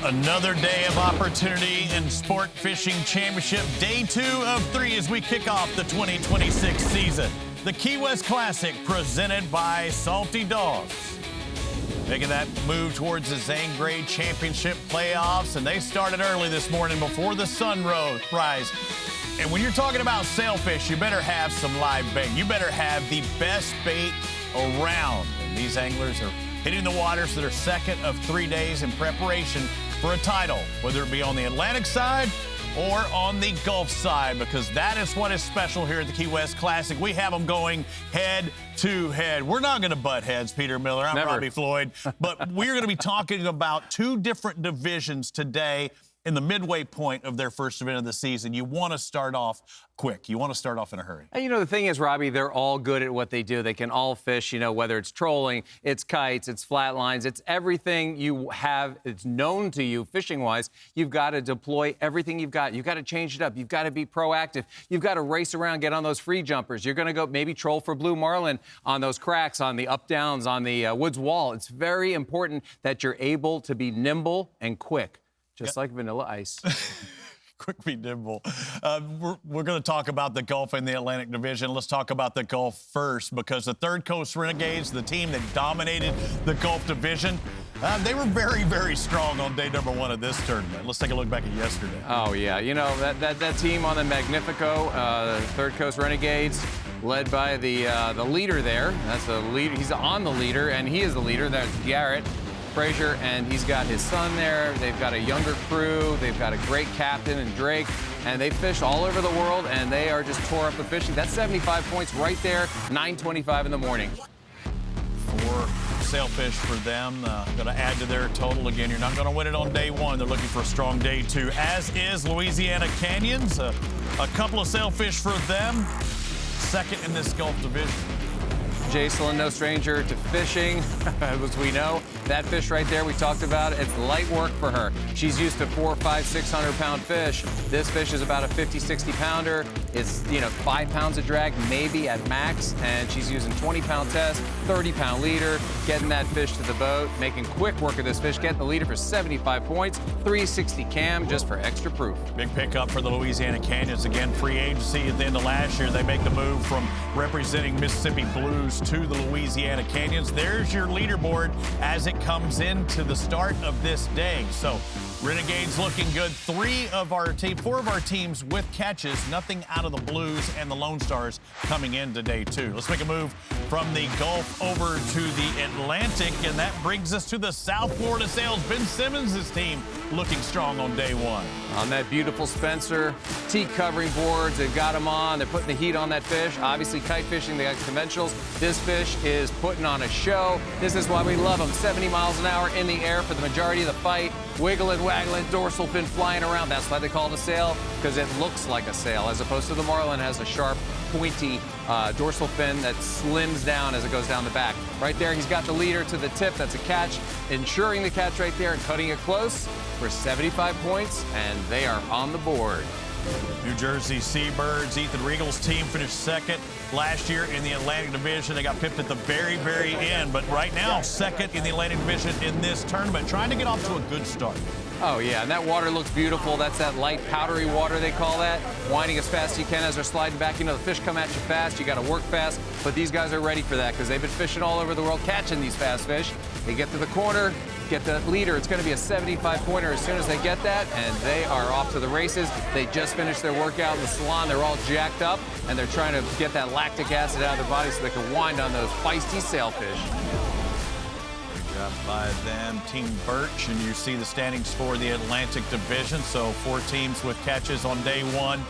Another day of opportunity in Sport Fishing Championship, day 2 of 3 as we kick off the 2026 season. The Key West Classic presented by Salty Dogs. Making that move towards the Zane Grade Championship playoffs, and they started early this morning before the sun rise. And when you're talking about sailfish, you better have some live bait. You better have the best bait around. And these anglers are hitting the waters that are second of 3 days in preparation for a title, whether it be on the Atlantic side or on the Gulf side, because that is what is special here at the Key West Classic. We have them going head to head. We're not going to butt heads, Peter Miller. I'm Never. Robbie Floyd. But we're going to be talking about 2 different divisions today in the midway point of their first event of the season. You want to start off quick. You want to start off in a hurry. And the thing is, Robbie, they're all good at what they do. They can all fish, whether it's trolling, it's kites, it's flatlines, it's everything you have, it's known to you fishing-wise. You've got to deploy everything you've got. You've got to change it up. You've got to be proactive. You've got to race around, get on those free jumpers. You're going to go maybe troll for blue marlin on those cracks, on the up-downs, on the woods wall. It's very important that you're able to be nimble and quick, just like Vanilla Ice. Quick, be nimble. We're going to talk about the Gulf and the Atlantic Division. Let's talk about the Gulf first, because the Third Coast Renegades, the team that dominated the Gulf Division, they were very, very strong on day number 1 of this tournament. Let's take a look back at yesterday. Oh, yeah. That team on the Magnifico, Third Coast Renegades, led by the leader there. That's the leader. He's on the leader, and he is the leader. That's Garrett Frazier, and he's got his son there. They've got a younger crew. They've got a great captain and Drake, and they fish all over the world, and they are just tore up the fishing. That's 75 points right there, 9:25 in the morning. 4 sailfish for them. Going to add to their total. Again, you're not going to win it on day 1. They're looking for a strong day 2, as is Louisiana Canyons. A couple of sailfish for them, second in this Gulf Division. Jacelyn, no stranger to fishing, as we know. That fish right there, we talked about it, it's light work for her. She's used to 400, 500, 600-pound fish. This fish is about a 50, 60-pounder. It's, 5 pounds of drag, maybe at max, and she's using 20-pound test, 30-pound leader, getting that fish to the boat, making quick work of this fish, getting the leader for 75 points, 360 cam just for extra proof. Big pickup for the Louisiana Canyons. Again, free agency at the end of last year. They make the move from representing Mississippi Blues to the Louisiana Canyons. There's your leaderboard as it comes into the start of this day. So Renegades looking good. 4 of our teams with catches, nothing out of the Blues and the Lone Stars coming into day 2. Let's make a move from the Gulf over to the Atlantic, and that brings us to the South Florida Sails. Ben Simmons' team looking strong on day 1. On that beautiful Spencer teak covering boards, they've got them on. They're putting the heat on that fish. Obviously, kite fishing, they got conventionals. This fish is putting on a show. This is why we love them. 70 miles an hour in the air for the majority of the fight. Wiggling, waggling, dorsal fin flying around. That's why they call it a sail, because it looks like a sail, as opposed to the marlin has a sharp, pointy dorsal fin that slims down as it goes down the back. Right there, he's got the leader to the tip. That's a catch, ensuring the catch right there and cutting it close for 75 points, and they are on the board. New Jersey Seabirds, Ethan Regal's team finished second last year in the Atlantic Division. They got pipped at the very, very end, but right now, second in the Atlantic Division in this tournament, trying to get off to a good start. Oh, yeah, and that water looks beautiful. That's that light, powdery water, they call that. Winding as fast as you can as they're sliding back. The fish come at you fast. You got to work fast, but these guys are ready for that because they've been fishing all over the world, catching these fast fish. They get to the corner, get the leader. It's going to be a 75-pointer as soon as they get that, and they are off to the races. They just finished their workout in the salon. They're all jacked up, and they're trying to get that lactic acid out of their body so they can wind on those feisty sailfish. Good job by them, Team Birch, and you see the standings for the Atlantic Division. So 4 teams with catches on day 1.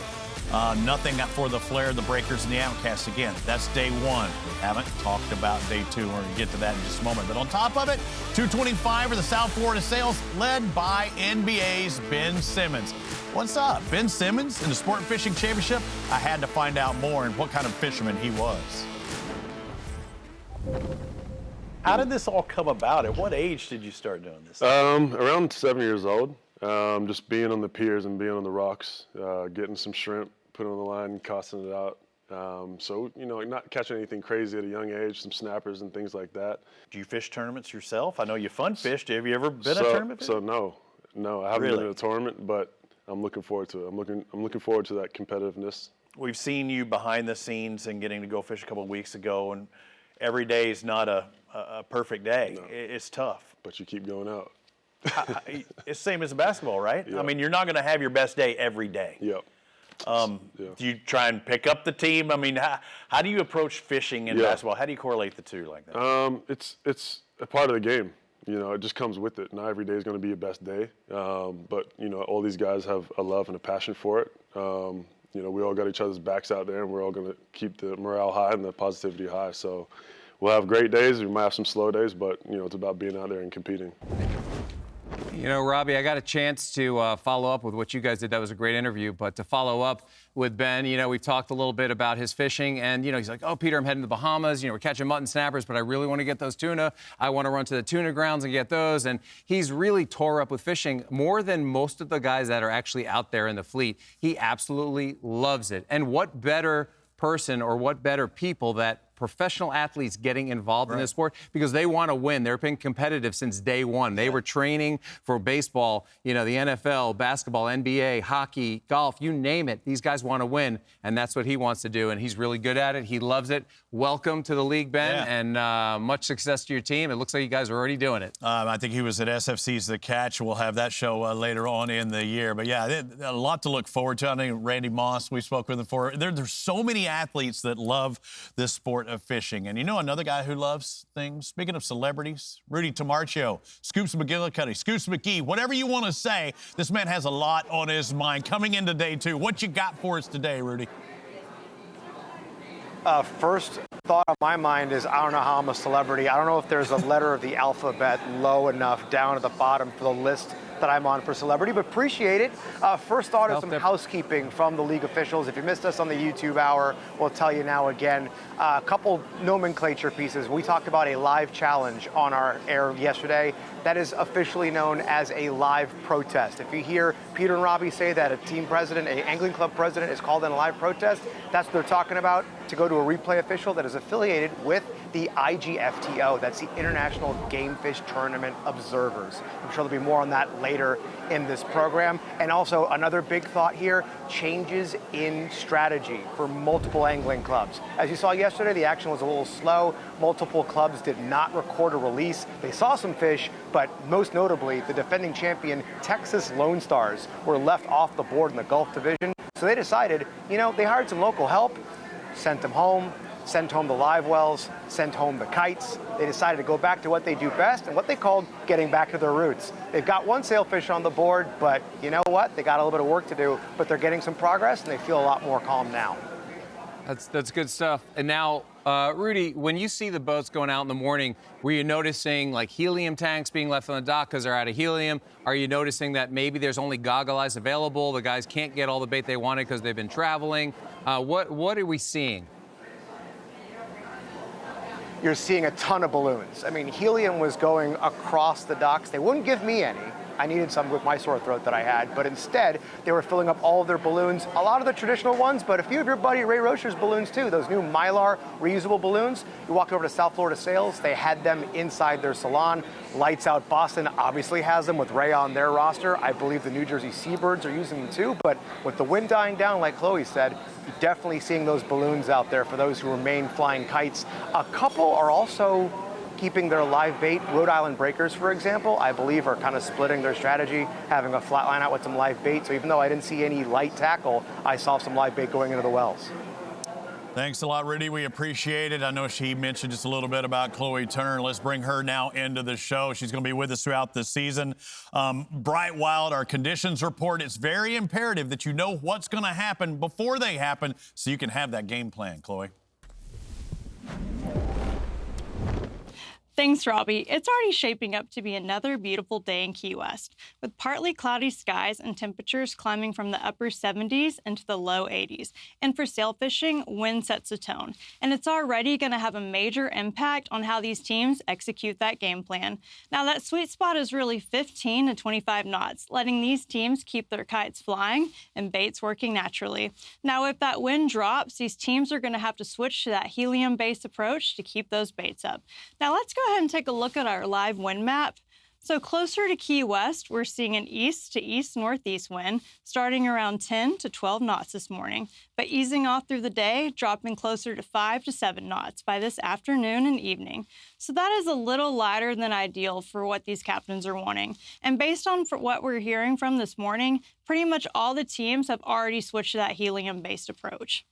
Nothing for the Flare, the Breakers, and the Outcasts. Again, that's day 1. We haven't talked about day 2. We're going to get to that in just a moment. But on top of it, 225 for the South Florida Sails, led by NBA's Ben Simmons. What's up? Ben Simmons in the Sport Fishing Championship? I had to find out more and what kind of fisherman he was. How did this all come about? At what age did you start doing this? Around 7 years old. Just being on the piers and being on the rocks, getting some shrimp, putting on the line and casting it out. So, not catching anything crazy at a young age, some snappers and things like that. Do you fish tournaments yourself? I know you fun fished. Have you ever been a tournament fisher? So no, No, I haven't Really? been in a tournament, but I'm looking forward to it. I'm looking forward to that competitiveness. We've seen you behind the scenes and getting to go fish a couple of weeks ago, and every day is not a perfect day. No. It's tough. But you keep going out. It's the same as basketball, right? Yeah. I mean, you're not going to have your best day every day. Yep. Do you try and pick up the team? I mean, how do you approach fishing in basketball? How do you correlate the two like that? It's a part of the game. You know, it just comes with it. Not every day is going to be your best day. But, you know, all these guys have a love and a passion for it. You know, we all got each other's backs out there, and we're all going to keep the morale high and the positivity high. So we'll have great days. We might have some slow days, but, you know, it's about being out there and competing. You know, Robbie, I got a chance to follow up with what you guys did. That was a great interview. But to follow up with Ben, you know, we've talked a little bit about his fishing. And, you know, he's like, oh, Peter, I'm heading to the Bahamas. You know, we're catching mutton snappers, but I really want to get those tuna. I want to run to the tuna grounds and get those. And he's really tore up with fishing more than most of the guys that are actually out there in the fleet. He absolutely loves it. And what better person or what better people that professional athletes getting involved in this sport because they want to win. They've been competitive since day one. They were training for baseball, you know, the NFL, basketball, NBA, hockey, golf, you name it. These guys want to win, and that's what he wants to do, and he's really good at it. He loves it. Welcome to the league, Ben, and much success to your team. It looks like you guys are already doing it. I think he was at SFC's The Catch. We'll have that show later on in the year. But, yeah, a lot to look forward to. I think Randy Moss, we spoke with him before. There's so many athletes that love this sport of fishing. And you know another guy who loves things? Speaking of celebrities, Rudy Tamarcio, Scoops McGillicuddy, Scoops McGee, whatever you want to say, this man has a lot on his mind coming into day two. What you got for us today, Rudy? First thought on my mind is I don't know how I'm a celebrity. I don't know if there's a letter of the alphabet low enough down at the bottom for the list that I'm on for celebrity, but appreciate it. First thought is some housekeeping from the league officials. If you missed us on the YouTube hour, we'll tell you now again. A couple nomenclature pieces. We talked about a live challenge on our air yesterday. That is officially known as a live protest. If you hear Peter and Robbie say that a team president, an angling club president is called in a live protest, that's what they're talking about, to go to a replay official that is affiliated with the IGFTO. That's the International Game Fish Tournament Observers. I'm sure there'll be more on that later in this program. And also another big thought here, changes in strategy for multiple angling clubs. As you saw yesterday, the action was a little slow. Multiple clubs did not record a release. They saw some fish, but most notably, the defending champion Texas Lone Stars were left off the board in the Gulf Division. So they decided, you know, they hired some local help, sent them home, sent home the live wells, sent home the kites. They decided to go back to what they do best and what they called getting back to their roots. They've got one sailfish on the board, but you know what? They got a little bit of work to do, but they're getting some progress and they feel a lot more calm now. That's good stuff. And now, Rudy, when you see the boats going out in the morning, were you noticing like helium tanks being left on the dock because they're out of helium? Are you noticing that maybe there's only goggle eyes available? The guys can't get all the bait they wanted because they've been traveling. What are we seeing? You're seeing a ton of balloons. I mean, helium was going across the docks. They wouldn't give me any. I needed some with my sore throat that I had, but instead they were filling up all of their balloons, a lot of the traditional ones, but a few of your buddy Ray Rocher's balloons too, those new Mylar reusable balloons. You walked over to South Florida Sales, they had them inside their salon. Lights Out Boston obviously has them with Ray on their roster. I believe the New Jersey Seabirds are using them too, but with the wind dying down, like Chloe said, you're definitely seeing those balloons out there for those who remain flying kites. A couple are also keeping their live bait. Rhode Island Breakers, for example, I believe are kind of splitting their strategy, having a flat line out with some live bait. So even though I didn't see any light tackle, I saw some live bait going into the wells. Thanks a lot, Rudy. We appreciate it. I know she mentioned just a little bit about Chloe Turner. Let's bring her now into the show. She's going to be with us throughout the season. Bright Wild, our conditions report. It's very imperative that you know what's going to happen before they happen so you can have that game plan, Chloe. Thanks, Robbie. It's already shaping up to be another beautiful day in Key West, with partly cloudy skies and temperatures climbing from the upper 70s into the low 80s. And for sail fishing, wind sets a tone. And it's already going to have a major impact on how these teams execute that game plan. Now, that sweet spot is really 15 to 25 knots, letting these teams keep their kites flying and baits working naturally. Now, if that wind drops, these teams are going to have to switch to that helium-based approach to keep those baits up. Now, let's go ahead and take a look at our live wind map. So closer to Key West, we're seeing an east to east-northeast wind starting around 10 to 12 knots this morning, but easing off through the day, dropping closer to 5 to 7 knots by this afternoon and evening. So that is a little lighter than ideal for what these captains are wanting. And based on what we're hearing from this morning, pretty much all the teams have already switched to that helium-based approach.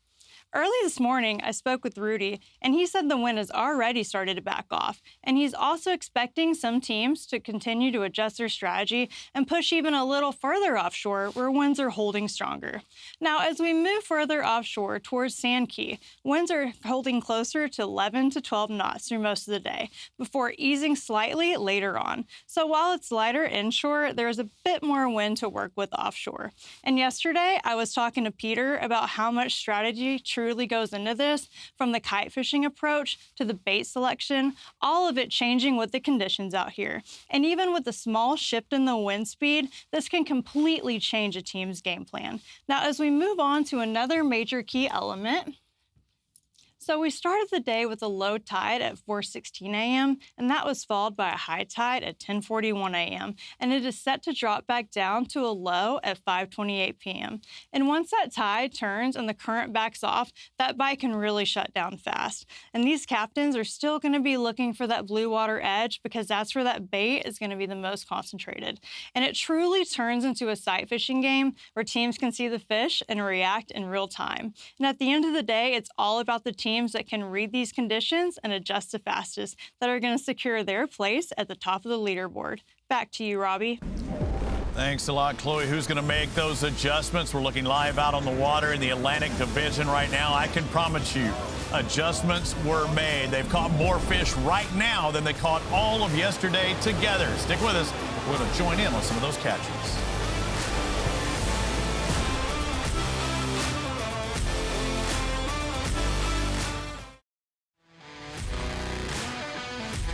Early this morning, I spoke with Rudy, and he said the wind has already started to back off, and he's also expecting some teams to continue to adjust their strategy and push even a little further offshore where winds are holding stronger. Now, as we move further offshore towards Sand Key, winds are holding closer to 11 to 12 knots through most of the day before easing slightly later on. So while it's lighter inshore, there's a bit more wind to work with offshore. And yesterday, I was talking to Peter about how much strategy truly goes into this, from the kite fishing approach to the bait selection, all of it changing with the conditions out here. And even with a small shift in the wind speed, this can completely change a team's game plan. Now, as we move on to another major key element, so we started the day with a low tide at 4:16 a.m., and that was followed by a high tide at 10:41 a.m., and it is set to drop back down to a low at 5:28 p.m. And once that tide turns and the current backs off, that bite can really shut down fast. And these captains are still going to be looking for that blue water edge because that's where that bait is going to be the most concentrated. And it truly turns into a sight fishing game where teams can see the fish and react in real time. And at the end of the day, it's all about the teams that can read these conditions and adjust the fastest that are going to secure their place at the top of the leaderboard. Back to you, Robbie. Thanks a lot, Chloe. Who's going to make those adjustments? We're looking live out on the water in the Atlantic Division right now. I can promise you, adjustments were made. They've caught more fish right now than they caught all of yesterday together. Stick with us. We're going to join in on some of those catches.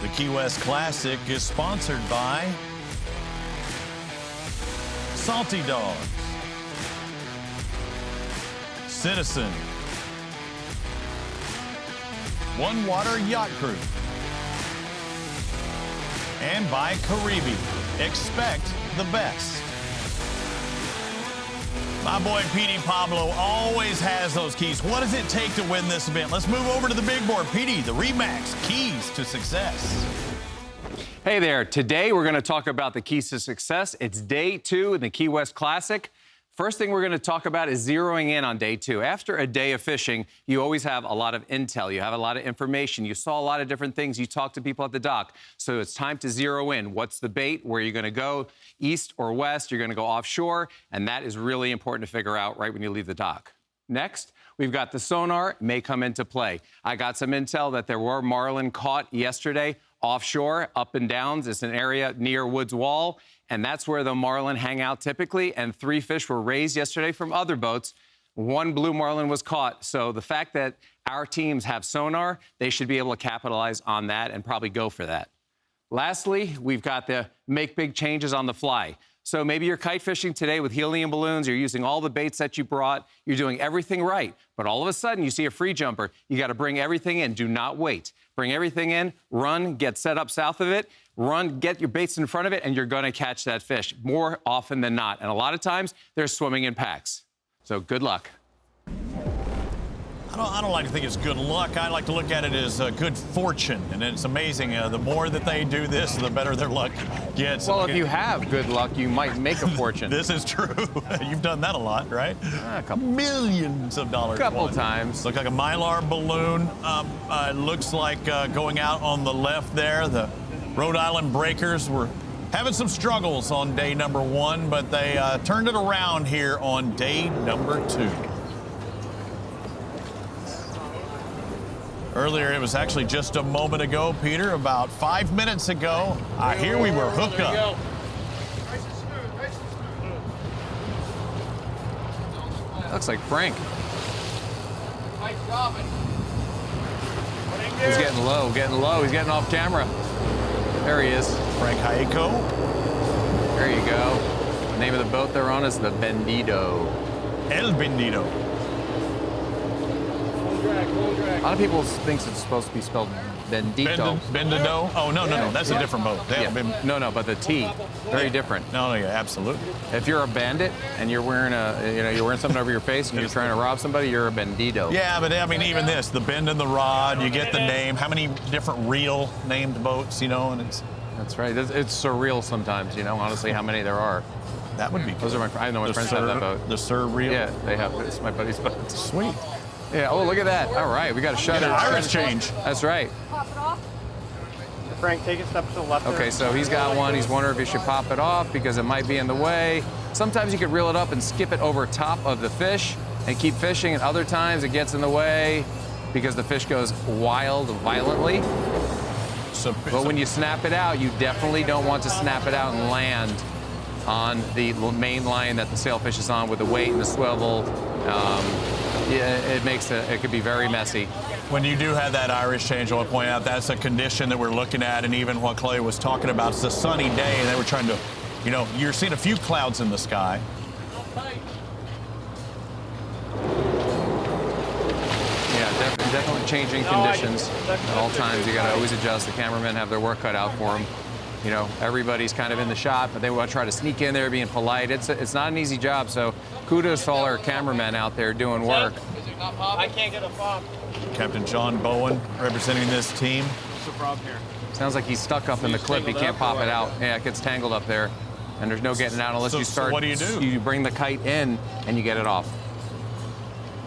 The Key West Classic is sponsored by Salty Dogs, Citizen, One Water Yacht Group, and by Caribe. Expect the best. My boy Petey Pablo always has those keys. What does it take to win this event? Let's move over to the big board. Petey, the Remax, keys to success. Hey there. Today we're going to talk about the keys to success. It's day 2 in the Key West Classic. First thing we're going to talk about is zeroing in on day 2. After a day of fishing, you always have a lot of intel. You have a lot of information. You saw a lot of different things. You talk to people at the dock. So it's time to zero in. What's the bait? Where are you going to go? East or west? You're going to go offshore. And that is really important to figure out right when you leave the dock. Next, we've got the sonar may come into play. I got some intel that there were marlin caught yesterday offshore, up and downs. It's an area near Woods Wall. And that's where the marlin hang out typically. And 3 fish were raised yesterday from other boats. 1 blue marlin was caught. So the fact that our teams have sonar, they should be able to capitalize on that and probably go for that. Lastly, we've got the make big changes on the fly. So maybe you're kite fishing today with helium balloons. You're using all the baits that you brought. You're doing everything right. But all of a sudden, you see a free jumper. You got to bring everything in. Do not wait. Bring everything in, run, get set up south of it, run, get your baits in front of it, and you're going to catch that fish more often than not. And a lot of times, they're swimming in packs. So good luck. I don't like to think it's good luck. I like to look at it as good fortune. And it's amazing. The more that they do this, the better their luck gets. Well, if you have good luck, you might make a fortune. This is true. You've done that a lot, right? A couple. Millions of dollars. A couple times. Looks like a Mylar balloon. Looks like going out on the left there. The Rhode Island Breakers were having some struggles on day number 1, but they turned it around here on day number 2. Earlier, it was actually just a moment ago, Peter, about 5 minutes ago. Here we were hooked up. Looks like Frank. He's getting low, He's getting off camera. There he is. Frank Hayeko. There you go. The name of the boat they're on is the Bendito. El Bendito. A lot of people think it's supposed to be spelled Bendito. Bendito? Oh, no. That's a different boat. No, but the T, very different. No, yeah, absolutely. If you're a bandit and you're wearing you're wearing something over your face and you're trying to rob somebody, you're a Bendito. Yeah, but I mean, even this, the bend in the rod, you get the name. How many different real named boats, and it's... That's right. It's surreal sometimes, honestly, how many there are. That would be Those cool. are I know my friends have that boat. The surreal? Yeah, they have. It's my buddy's boat. Sweet. Yeah, oh, look at that. All right, we got a shutter. Iris change. That's right. Pop it off. Frank, take a step to the left. Okay, so he's got one. He's wondering if he should pop it off because it might be in the way. Sometimes you could reel it up and skip it over top of the fish and keep fishing, and other times it gets in the way because the fish goes wild violently. But when you snap it out, you definitely don't want to snap it out and land on the main line that the sailfish is on with the weight and the swivel. It could be very messy. When you do have that Irish change, I want to point out that's a condition that we're looking at, and even what Clay was talking about, it's a sunny day, and they were trying to, you're seeing a few clouds in the sky. Yeah, definitely changing conditions at all times. You got to always adjust. The cameramen have their work cut out for them. Everybody's kind of in the shot, but they want to try to sneak in there, being polite. It's not an easy job, so kudos to all our cameramen out there doing work. I can't get a fob. Captain John Bowen representing this team. What's the problem here? Sounds like he's stuck up in the clip. He can't pop it out. Yeah, it gets tangled up there, and there's no getting it out unless you start. So what do you do? You bring the kite in, and you get it off.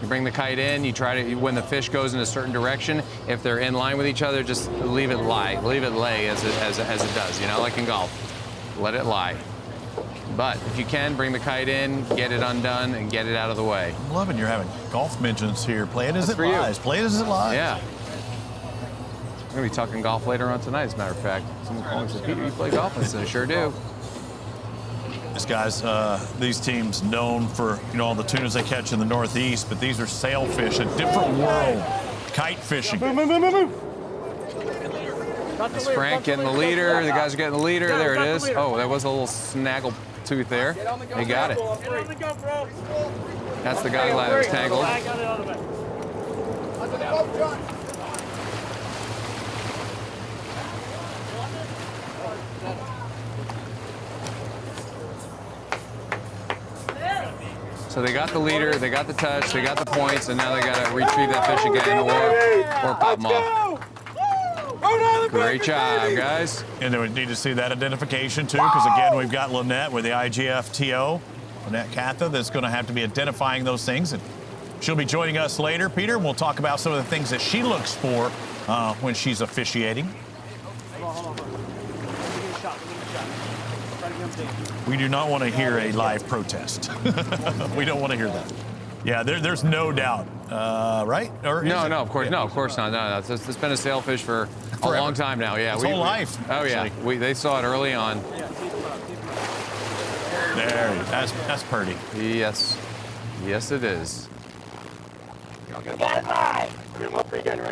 You bring the kite in, you try to, when the fish goes in a certain direction, if they're in line with each other, just leave it lay as it does, like in golf. Let it lie. But if you can, bring the kite in, get it undone, and get it out of the way. I'm loving you're having golf mentions here. Play it as it lies. Play it as it lies. Yeah. We're going to be talking golf later on tonight, as a matter of fact. Someone called me and said, Peter, you play golf? I said, I sure do. These teams known for all the tunas they catch in the Northeast, but these are sailfish, a different world. Kite fishing. That's Frank getting the leader. The guys are getting the leader. There it is. Oh, there was a little snaggle tooth there. They got it. That's the guy that was tangled. So they got the leader, they got the touch, they got the points, and now they got to retrieve that fish again or pop them off. Great job, guys. And then we need to see that identification, too, because, again, we've got Lynette with the IGFTO, Lynette Catha, that's going to have to be identifying those things. And she'll be joining us later, Peter, and we'll talk about some of the things that she looks for when she's officiating. We do not want to hear a live protest. We don't want to hear that. Yeah, there's no doubt, right? Or no, of course not. No, it's been a sailfish for a long time now. Yeah, whole life. Oh yeah, they saw it early on. There, that's pretty. Yes, it is.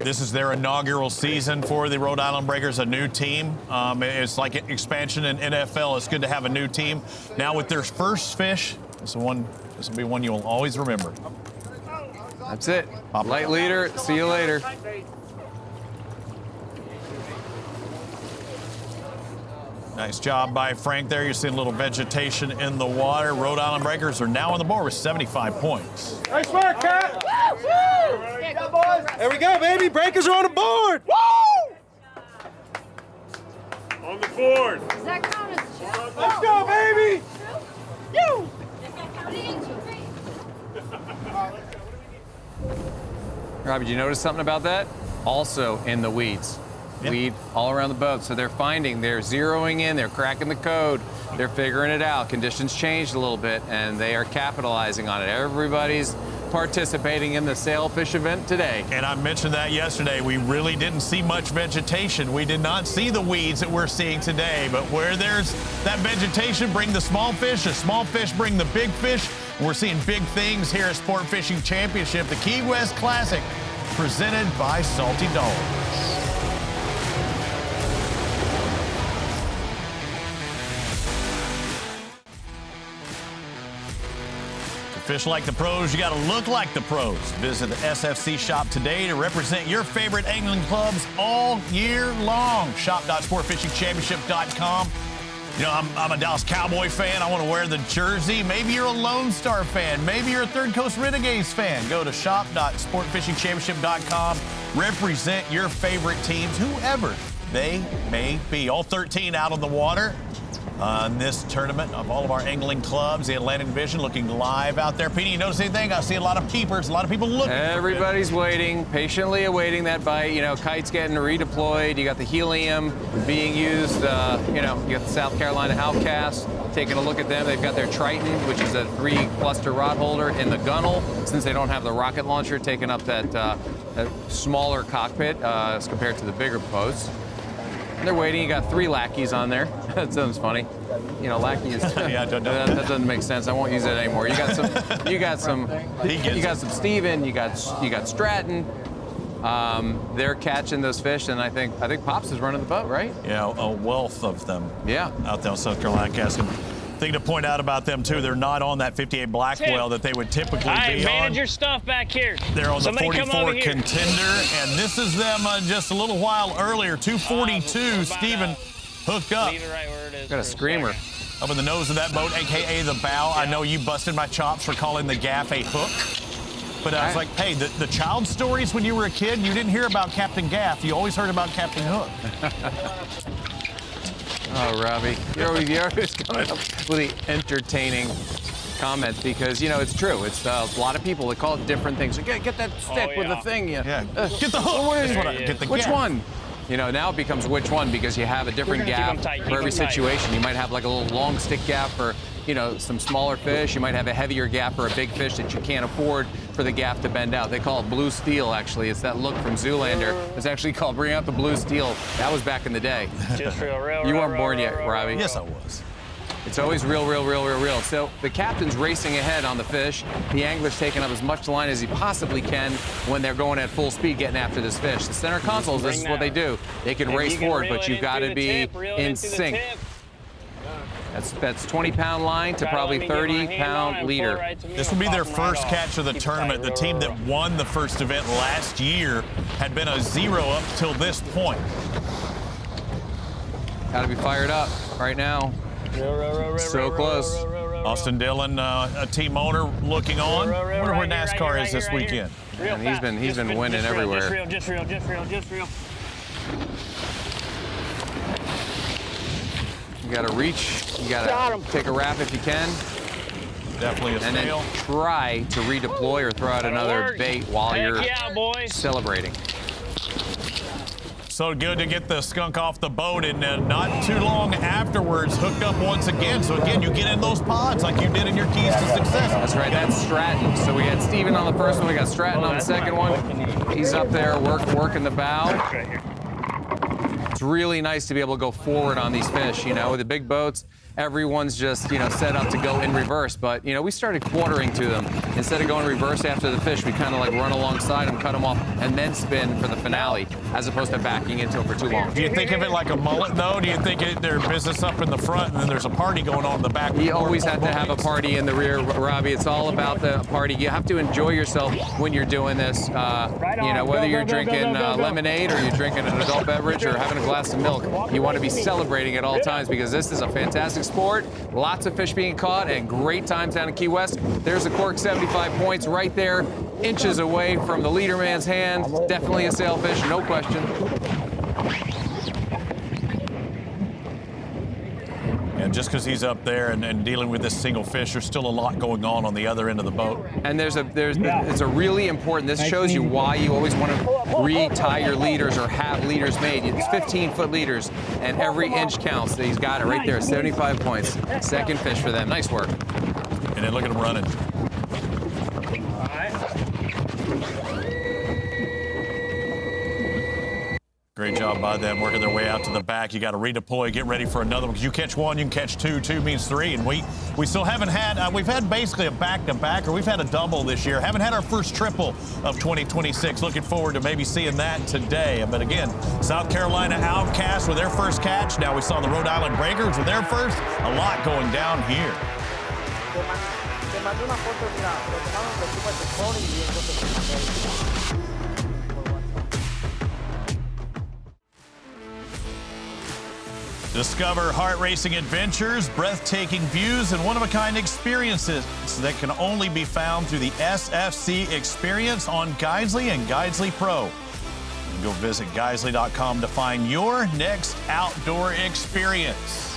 This is their inaugural season for the Rhode Island Breakers, a new team. It's like expansion in NFL. It's good to have a new team. Now with their first fish, this will be one you'll always remember. That's it. Light leader. See you later. Nice job by Frank there. You're seeing a little vegetation in the water. Rhode Island Breakers are now on the board with 75 points. Nice work, Cat. There we go, baby. Breakers are on the board. Woo! On the board. Does that count as two? Let's go, baby. You. Rob, did you notice something about that? Also in the weeds. Weed all around the boat. So they're zeroing in, they're cracking the code, they're figuring it out. Conditions changed a little bit, and they are capitalizing on it. Everybody's participating in the sailfish event today. And I mentioned that yesterday. We really didn't see much vegetation. We did not see the weeds that we're seeing today. But where there's that vegetation, bring the small fish. The small fish bring the big fish. We're seeing big things here at Sport Fishing Championship, the Key West Classic, presented by Salty Dogs. Fish like the pros, you got to look like the pros. Visit the SFC shop today to represent your favorite angling clubs all year long. Shop.sportfishingchampionship.com. You know, I'm a Dallas Cowboy fan. I want to wear the jersey. Maybe you're a Lone Star fan. Maybe you're a Third Coast Renegades fan. Go to shop.sportfishingchampionship.com. Represent your favorite teams, whoever they may be. All 13 out on the water on this tournament of all of our angling clubs. The Atlantic Division looking live out there. Petey, you notice anything? I see a lot of peepers, a lot of people looking. Everybody's waiting, patiently awaiting that bite. You know, kites getting redeployed. You got the helium being used. You know, you got the South Carolina Outcasts. Taking a look at them, they've got their Triton, which is a 3-cluster rod holder in the gunnel, since they don't have the rocket launcher, taking up that smaller cockpit as compared to the bigger boats. And they're waiting. You got 3 lackeys on there. That sounds funny. You know, lackey is yeah, that doesn't make sense. I won't use it anymore. You got some Steven. You got Stratton. They're catching those fish, and I think Pops is running the boat, right? Yeah, a wealth of them. Yeah, out there on South Carolina Cascade. Thing to point out about them too, they're not on that 58 black whale that they would typically be on. Manage your stuff back here. They're on Somebody the 44 contender, and this is them just a little while earlier. 242, Steven hooked up. Leave it right where it is. Got a screamer up in the nose of that boat, aka the bow. Yeah. I know you busted my chops for calling the gaff a hook. But I was like, hey, the child stories when you were a kid, you didn't hear about Captain Gaff. You always heard about Captain Hook. Oh, Robbie, you're always coming up with the entertaining comments because, you know, it's true. It's a lot of people that call it different things. Like, get that stick with the thing. Yeah. Get the hook. Get the which gaff. one? You know, now it becomes which one because you have a different gaff for every situation. You might have like a little long stick gaff for, you know, some smaller fish. You might have a heavier gaff for a big fish that you can't afford for the gaff to bend out. They call it blue steel, actually. It's that look from Zoolander. It's actually called Bring Out the Blue Steel. That was back in the day. Just real, you weren't born yet, Robbie. Yes, I was. It's always real. So the captain's racing ahead on the fish. The angler's taking up as much line as he possibly can when they're going at full speed getting after this fish. The center consoles, this is what they do. They can race forward, but you've got to be in sync. That's 20-pound line to probably 30-pound leader. This will be their first catch of the tournament. The team that won the first event last year had been a 0 up till this point. Got to be fired up right now. So close. Austin Dillon, a team owner, looking on. I wonder where NASCAR is this weekend. And he's been winning everywhere. Just real. You got to reach. You got to take a wrap if you can. Definitely a and snail. Then try to redeploy or throw out another bait while you're celebrating. So good to get the skunk off the boat, and not too long afterwards, hooked up once again. So again, you get in those pods like you did in your keys to success. That's right, that's Stratton. So we had Steven on the first one, we got Stratton on the second one. He's up there working the bow. It's really nice to be able to go forward on these fish, you know, with the big boats. Everyone's just, you know, set up to go in reverse. But, you know, we started quartering to them. Instead of going reverse after the fish, we kind of like run alongside them, cut them off, and then spin for the finale, as opposed to backing into them for too long. Do you think of it like a mullet, though? Do you think their business up in the front, and then there's a party going on in the back? You always have to have a party in the rear, Robbie. It's all about the party. You have to enjoy yourself when you're doing this. You know, whether you're drinking lemonade or you're drinking an adult beverage or having a glass of milk, you want to be celebrating at all times because this is a fantastic sport. Lots of fish being caught and great times down in Key West. There's a cork, 75 points right there, inches away from the leader man's hand. Definitely a sailfish, no question. And just because he's up there and dealing with this single fish, there's still a lot going on the other end of the boat. And it's a really important, this shows you why you always want to retie your leaders or have leaders made. It's 15-foot leaders, and every inch counts. He's got it right there, 75 points. Second fish for them, nice work. And then look at him running. Great job by them, working their way out to the back. You got to redeploy, get ready for another one, because you catch one, you can catch two. Two means three, and we still haven't had, we've had basically a back-to-back, or we've had a double this year. Haven't had our first triple of 2026. Looking forward to maybe seeing that today. But again, South Carolina Outcasts with their first catch. Now we saw the Rhode Island Breakers with their first. A lot going down here. mandé una foto, mira, lo tomamos de tipo de phone y entonces te mandé ahí. Discover heart-racing adventures, breathtaking views, and one-of-a-kind experiences that can only be found through the SFC experience on Guiseley and Guiseley Pro. Go visit Guiseley.com to find your next outdoor experience.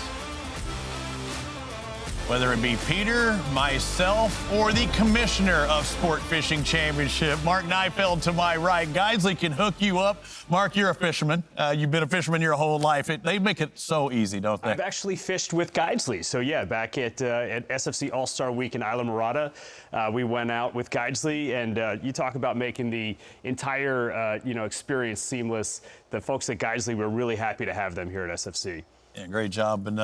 Whether it be Peter, myself, or the commissioner of Sport Fishing Championship, Mark Neifeld to my right. Guiseley can hook you up. Mark, you're a fisherman. You've been a fisherman your whole life. They make it so easy, don't they? I've actually fished with Guiseley. So, yeah, back at SFC All-Star Week in Isla Morada, we went out with Guiseley, and you talk about making the entire, experience seamless. The folks at Guiseley, we're really happy to have them here at SFC. Yeah, great job. And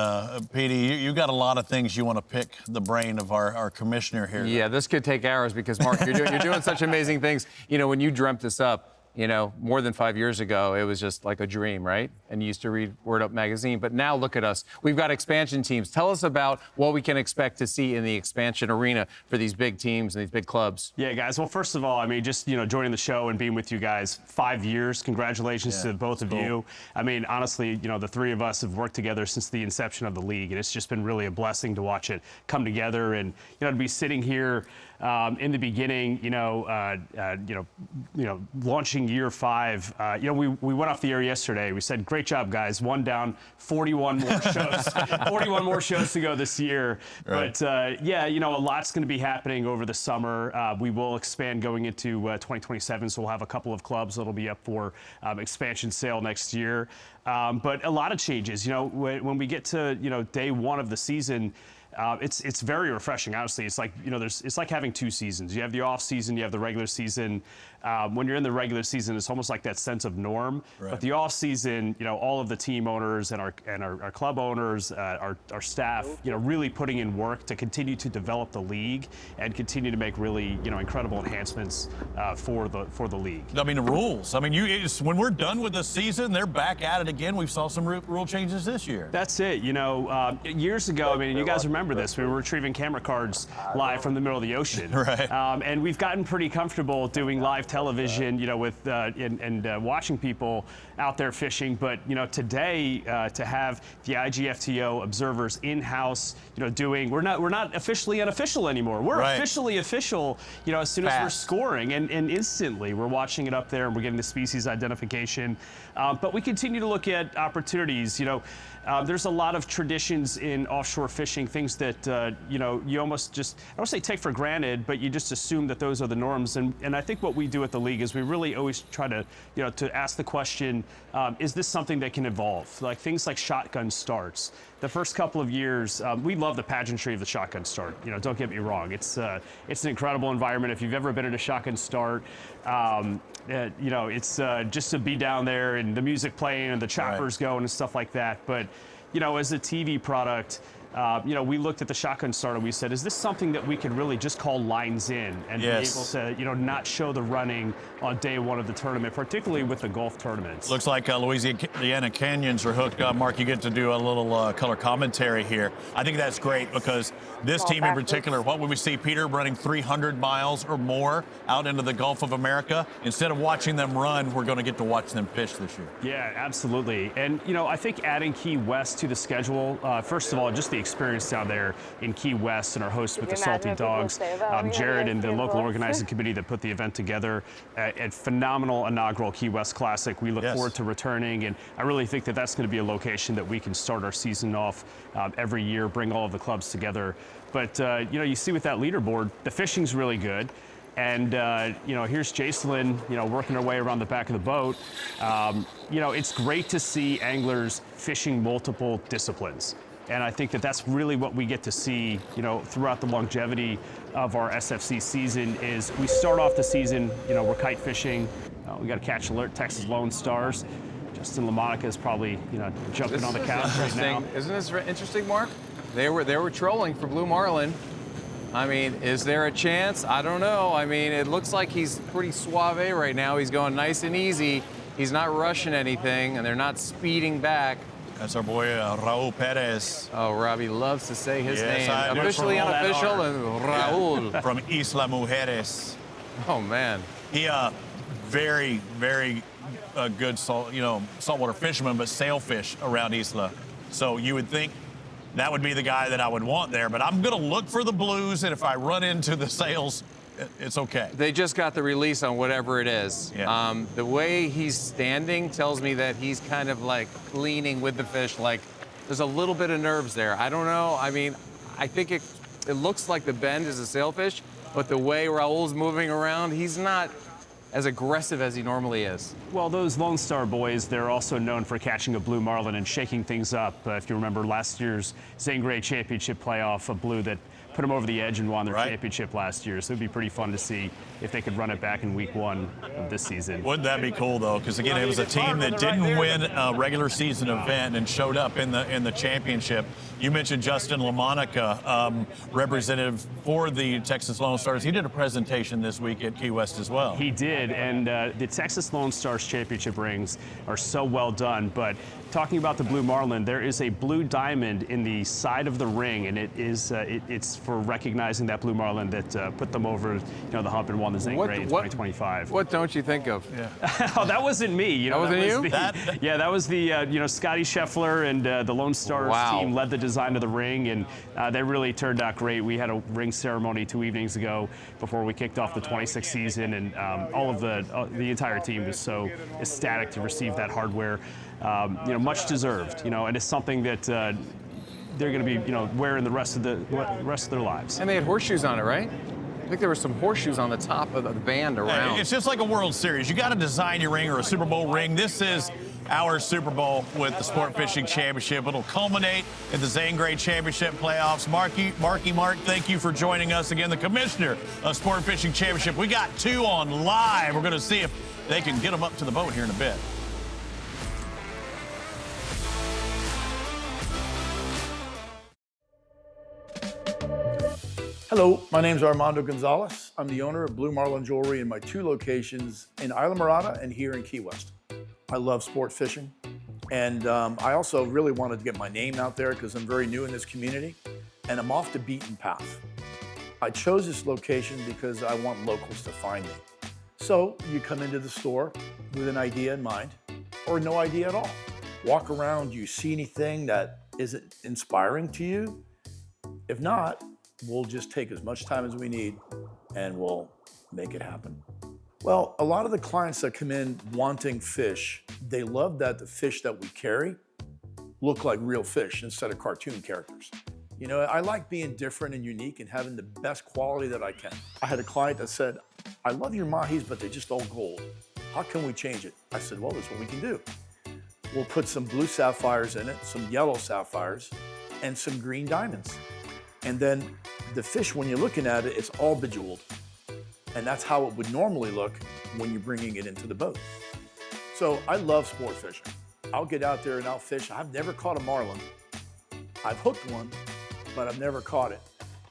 Petey, you got a lot of things you want to pick the brain of our commissioner here. Yeah, this could take hours because, Mark, you're doing such amazing things. You know, when you dreamt this up, more than 5 years ago, it was just like a dream, right? And you used to read Word Up magazine. But now look at us. We've got expansion teams. Tell us about what we can expect to see in the expansion arena for these big teams and these big clubs. Yeah, guys. Well, first of all, I mean, just, joining the show and being with you guys 5 years. Congratulations to both of you. I mean, honestly, the three of us have worked together since the inception of the league. And it's just been really a blessing to watch it come together and, to be sitting here in the beginning, launching year 5. We went off the air yesterday. We said, great job, guys. 1 down, 41 more shows. 41 more shows to go this year. Right. But, a lot's going to be happening over the summer. We will expand going into 2027, so we'll have a couple of clubs that'll be up for expansion sale next year. But a lot of changes. When we get to, day 1 of the season, it's very refreshing, honestly. It's like, it's like having 2 seasons. You have the off season, you have the regular season. When you're in the regular season, it's almost like that sense of norm. Right. But the off season, all of the team owners and our club owners, our staff, really putting in work to continue to develop the league and continue to make really, incredible enhancements for the league. I mean, the rules. I mean, when we're done with the season, they're back at it again. We saw some rule changes this year. That's it. Years ago, I mean, you guys remember this. We were retrieving camera cards live from the middle of the ocean. Right. And we've gotten pretty comfortable doing live television, with and watching people out there fishing. But today to have the IGFTO observers in-house, we're not officially unofficial anymore. We're officially official, as soon as we're scoring, and instantly we're watching it up there and we're getting the species identification. But we continue to look at opportunities. There's a lot of traditions in offshore fishing, things that you almost just, I don't say take for granted, but you just assume that those are the norms. And I think what we do at the league is we really always try to to ask the question, is this something that can evolve? Like things like shotgun starts. The first couple of years, we love the pageantry of the shotgun start. Don't get me wrong. It's an incredible environment. If you've ever been at a shotgun start, it's just to be down there and the music playing and the choppers going and stuff like that. But, as a TV product, we looked at the shotgun start and we said, is this something that we could really just call lines in and be able to, not show the running on day 1 of the tournament, particularly with the Gulf tournaments? Looks like Louisiana Canyons are hooked up. Mark, you get to do a little color commentary here. I think that's great because this team in particular, what would we see Peter running 300 miles or more out into the Gulf of America? Instead of watching them run, we're going to get to watch them fish this year. Yeah, absolutely. And, I think adding Key West to the schedule, first of all, just the experience down there in Key West and our host with the Salty Dogs, Jared and the local organizing committee that put the event together, a phenomenal inaugural Key West Classic. We look forward to returning, and I really think that that's going to be a location that we can start our season off every year, bring all of the clubs together. But, you see with that leaderboard, the fishing's really good. And, here's Jacelyn, working her way around the back of the boat. It's great to see anglers fishing multiple disciplines. And I think that that's really what we get to see, throughout the longevity of our SFC season is we start off the season, we're kite fishing. We got a catch alert, Texas Lone Stars. Justin LaMonica is probably, jumping on the couch right now. Isn't this interesting, Mark? They were trolling for Blue Marlin. I mean, is there a chance? I don't know. I mean, it looks like he's pretty suave right now. He's going nice and easy. He's not rushing anything, and they're not speeding back. That's our boy Raul Perez. Oh, Robbie loves to say his Yes, name. I do. Officially From all that unofficial, art. and Raul. From Isla Mujeres. Oh, man. He very, very good saltwater fisherman, but sailfish around Isla. So you would think that would be the guy that I would want there. But I'm going to look for the blues, and if I run into the sails, it's okay. They just got the release on whatever it is. Yeah. The way he's standing tells me that he's kind of like leaning with the fish, like there's a little bit of nerves there. I don't know. I mean, I think it looks like the bend is a sailfish, but the way Raul's moving around, he's not as aggressive as he normally is. Well, those Lone Star boys, they're also known for catching a blue marlin and shaking things up. If you remember last year's Zane Grey Championship playoff, a blue that put them over the edge and won their championship last year. So it'd be pretty fun to see if they could run it back in week 1 of this season. Wouldn't that be cool, though? Because, again, it was a team that didn't win a regular season event and showed up in the championship. You mentioned Justin LaMonica, representative for the Texas Lone Stars. He did a presentation this week at Key West as well. He did, and the Texas Lone Stars championship rings are so well done. But talking about the blue marlin, there is a blue diamond in the side of the ring, and it's for recognizing that blue marlin that put them over, the hump and won the Zane Grey in 2025. What don't you think of? Yeah. Oh, that wasn't me. That wasn't you? That was the Scotty Scheffler and the Lone Stars team led the design of the ring, and they really turned out great. We had a ring ceremony 2 evenings ago before we kicked off the 26th season, and all of the entire team was so ecstatic to receive that hardware. Much deserved, and it's something that they're going to be, wearing the rest of their lives. And they had horseshoes on it, right? I think there were some horseshoes on the top of the band around. It's just like a World Series. You got to design your ring or a Super Bowl ring. This is our Super Bowl with the Sport Fishing Championship. It'll culminate in the Zane Grey Championship playoffs. Mark, thank you for joining us again, the commissioner of Sport Fishing Championship. We got 2 on live. We're going to see if they can get them up to the boat here in a bit. Hello, my name is Armando Gonzalez. I'm the owner of Blue Marlin Jewelry in my 2 locations in Isla Mirada and here in Key West. I love sport fishing, and I also really wanted to get my name out there because I'm very new in this community, and I'm off the beaten path. I chose this location because I want locals to find me. So you come into the store with an idea in mind, or no idea at all. Walk around, you see anything that isn't inspiring to you? If not, we'll just take as much time as we need and we'll make it happen. Well, a lot of the clients that come in wanting fish, they love that the fish that we carry look like real fish instead of cartoon characters. I like being different and unique and having the best quality that I can. I had a client that said, I love your mahis, but they're just all gold. How can we change it? I said, well, that's what we can do. We'll put some blue sapphires in it, some yellow sapphires, and some green diamonds. And then the fish, when you're looking at it, it's all bejeweled. And that's how it would normally look when you're bringing it into the boat. So I love sport fishing. I'll get out there and I'll fish. I've never caught a marlin. I've hooked one, but I've never caught it.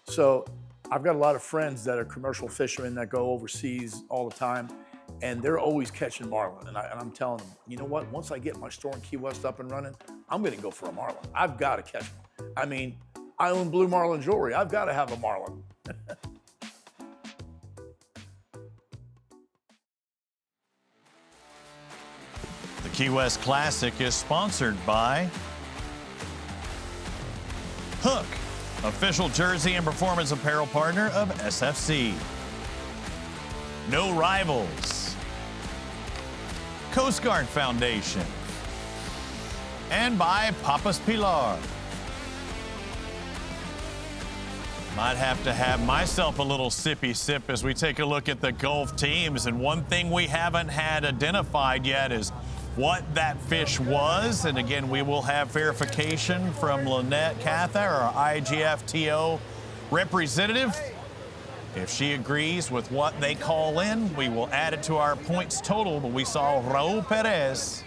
So I've got a lot of friends that are commercial fishermen that go overseas all the time, and they're always catching marlin. And I'm telling them, you know what? Once I get my store in Key West up and running, I'm gonna go for a marlin. I've got to catch one. I mean, I own Blue Marlin Jewelry. I've got to have a marlin. The Key West Classic is sponsored by Hook, official jersey and performance apparel partner of SFC. No Rivals, Coast Guard Foundation, and by Papas Pilar. Might have to have myself a little sippy sip as we take a look at the Gulf teams. And one thing we haven't had identified yet is what that fish was. And again, we will have verification from Lynette Catha, our IGFTO representative. If she agrees with what they call in, we will add it to our points total. But we saw Raul Perez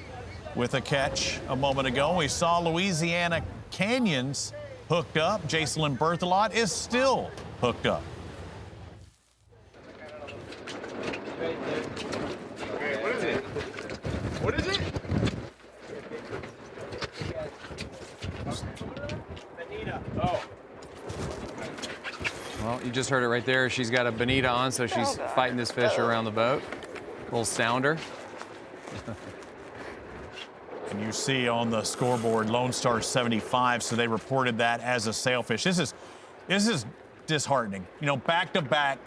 with a catch a moment ago. We saw Louisiana Canyons hooked up. Jacelyn Berthelot is still hooked up. Okay, what is it? What is it? just heard it right there. She's got a bonita on, so she's fighting this fish around the boat. Little sounder. And you see on the scoreboard, Lone Star 75, so they reported that as a sailfish. This is disheartening. You know, back-to-back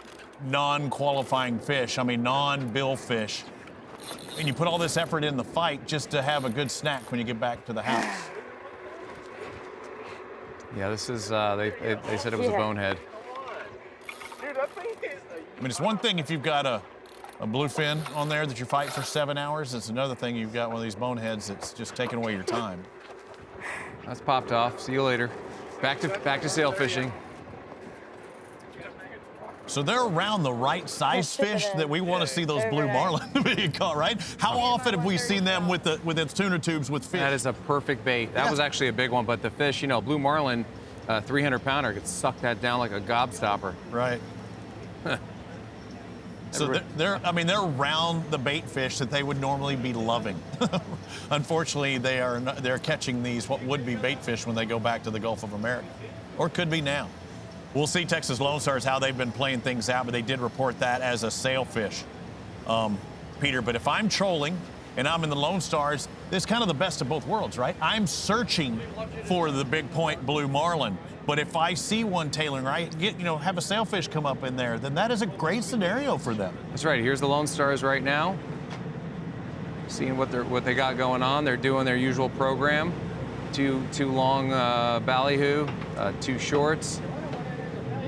non-qualifying fish, I mean non-bill fish, and you put all this effort in the fight just to have a good snack when you get back to the house. Yeah, this is, they said it was a bonehead. I mean, it's one thing if you've got a bluefin on there that you fight for 7 hours. It's another thing you've got one of these boneheads that's just taking away your time. That's popped off. See you later. Back to sail fishing. So they're around the right size fish that we want to see those blue marlin being caught, right? How often have we seen them with the tuna tubes with fish? That is a perfect bait. That was actually a big one, but the fish, you know, blue marlin, 300-pounder, could suck that down like a gobstopper. Right. So they're around the bait fish that they would normally be loving. Unfortunately, they're catching these what would be bait fish when they go back to the Gulf of America, or could be now. We'll see Texas Lone Stars how they've been playing things out, but they did report that as a sailfish, Peter. But if I'm trolling and I'm in the Lone Stars, it's kind of the best of both worlds, right? I'm searching for the big point blue marlin. But if I see one tailoring right, have a sailfish come up in there, then that is a great scenario for them. That's right. Here's the Lone Stars right now. Seeing what they got going on. They're doing their usual program. Two long ballyhoo, 2 shorts.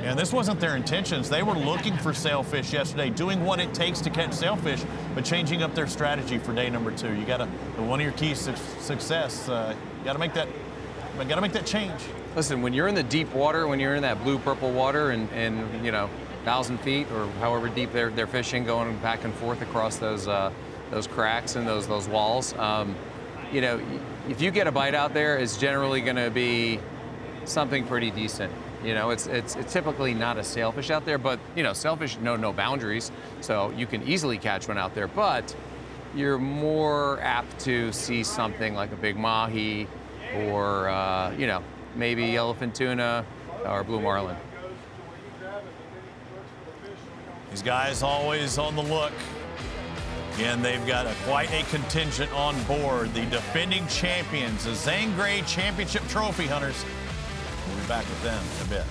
And this wasn't their intentions. They were looking for sailfish yesterday, doing what it takes to catch sailfish, but changing up their strategy for day number 2. You got one of your keys to success. You got to make that change. Listen, when you're in the deep water, when you're in that blue-purple water and 1,000 feet or however deep they're fishing, going back and forth across those cracks and those walls, if you get a bite out there, it's generally going to be something pretty decent. It's typically not a sailfish out there, but sailfish know no boundaries, so you can easily catch one out there. But you're more apt to see something like a big mahi, or maybe yellowfin tuna or blue marlin. These guys always on the look. Again, they've got quite a contingent on board. The defending champions, the Zangray Championship Trophy hunters. We'll be back with them in a bit.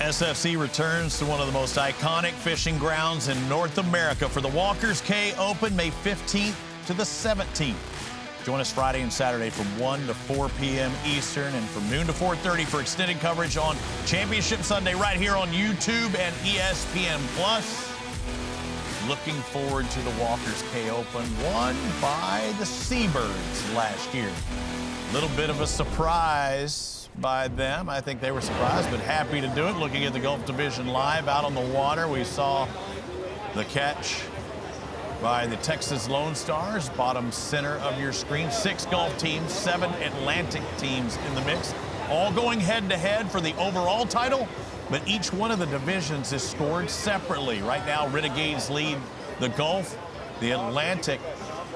SFC returns to one of the most iconic fishing grounds in North America for the Walker's Cay Open, May 15th to the 17th. Join us Friday and Saturday from 1 to 4 p.m. Eastern and from noon to 4:30 for extended coverage on Championship Sunday right here on YouTube and ESPN Plus. Looking forward to the Walker's Cay Open, won by the Seabirds last year. A little bit of a surprise by them. I think they were surprised, but happy to do it. Looking at the Gulf Division live out on the water, we saw the catch by the Texas Lone Stars, bottom center of your screen. 6 Gulf teams, 7 Atlantic teams in the mix, all going head-to-head for the overall title, but each one of the divisions is scored separately. Right now, Renegades lead the Gulf, the Atlantic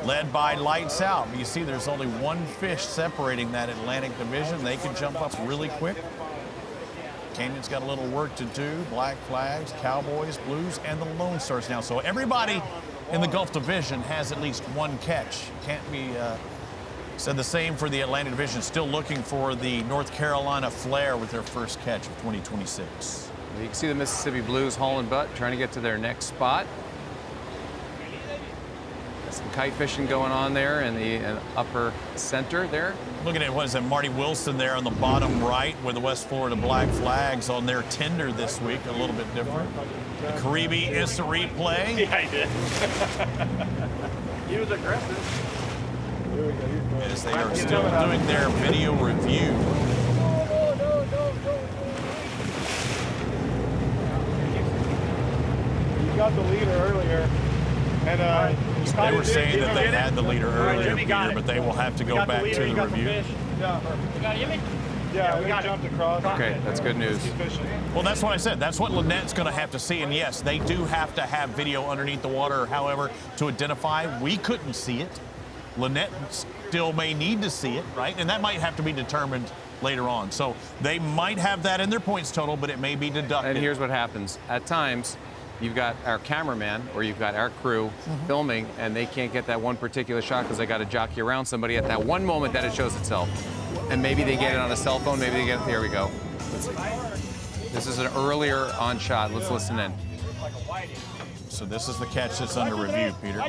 led by Lights Out. But you see there's only one fish separating that Atlantic division. They can jump up really quick. Canyon's got a little work to do. Black Flags, Cowboys, Blues, and the Lone Stars now. So everybody in the Gulf Division has at least one catch. Can't be said the same for the Atlantic Division. Still looking for the North Carolina Flair with their first catch of 2026. You can see the Mississippi Blues hauling butt, trying to get to their next spot. Got some kite fishing going on there in the upper center there. Looking at, what is that, Marty Wilson there on the bottom right with the West Florida Black Flags on their tender this week, a little bit different. The Caribe instant replay. Yeah, he did. He was aggressive. As they are still doing their video review. You got the leader earlier. And they were saying that they had the leader earlier, Peter, but they will have to go back to the review. Yeah. You got it, Jimmy? Yeah, we jumped across. Okay, that's good news. Well, that's what I said. That's what Lynette's going to have to see. And yes, they do have to have video underneath the water, or however, to identify. We couldn't see it. Lynette still may need to see it, right? And that might have to be determined later on. So they might have that in their points total, but it may be deducted. And here's what happens. At times, you've got our cameraman or you've got our crew filming, and they can't get that one particular shot because they got to jockey around somebody at that one moment that it shows itself. And maybe they get it on a cell phone, maybe they get it. Here we go. This is an earlier on shot. Let's listen in. So this is the catch that's under review, Peter.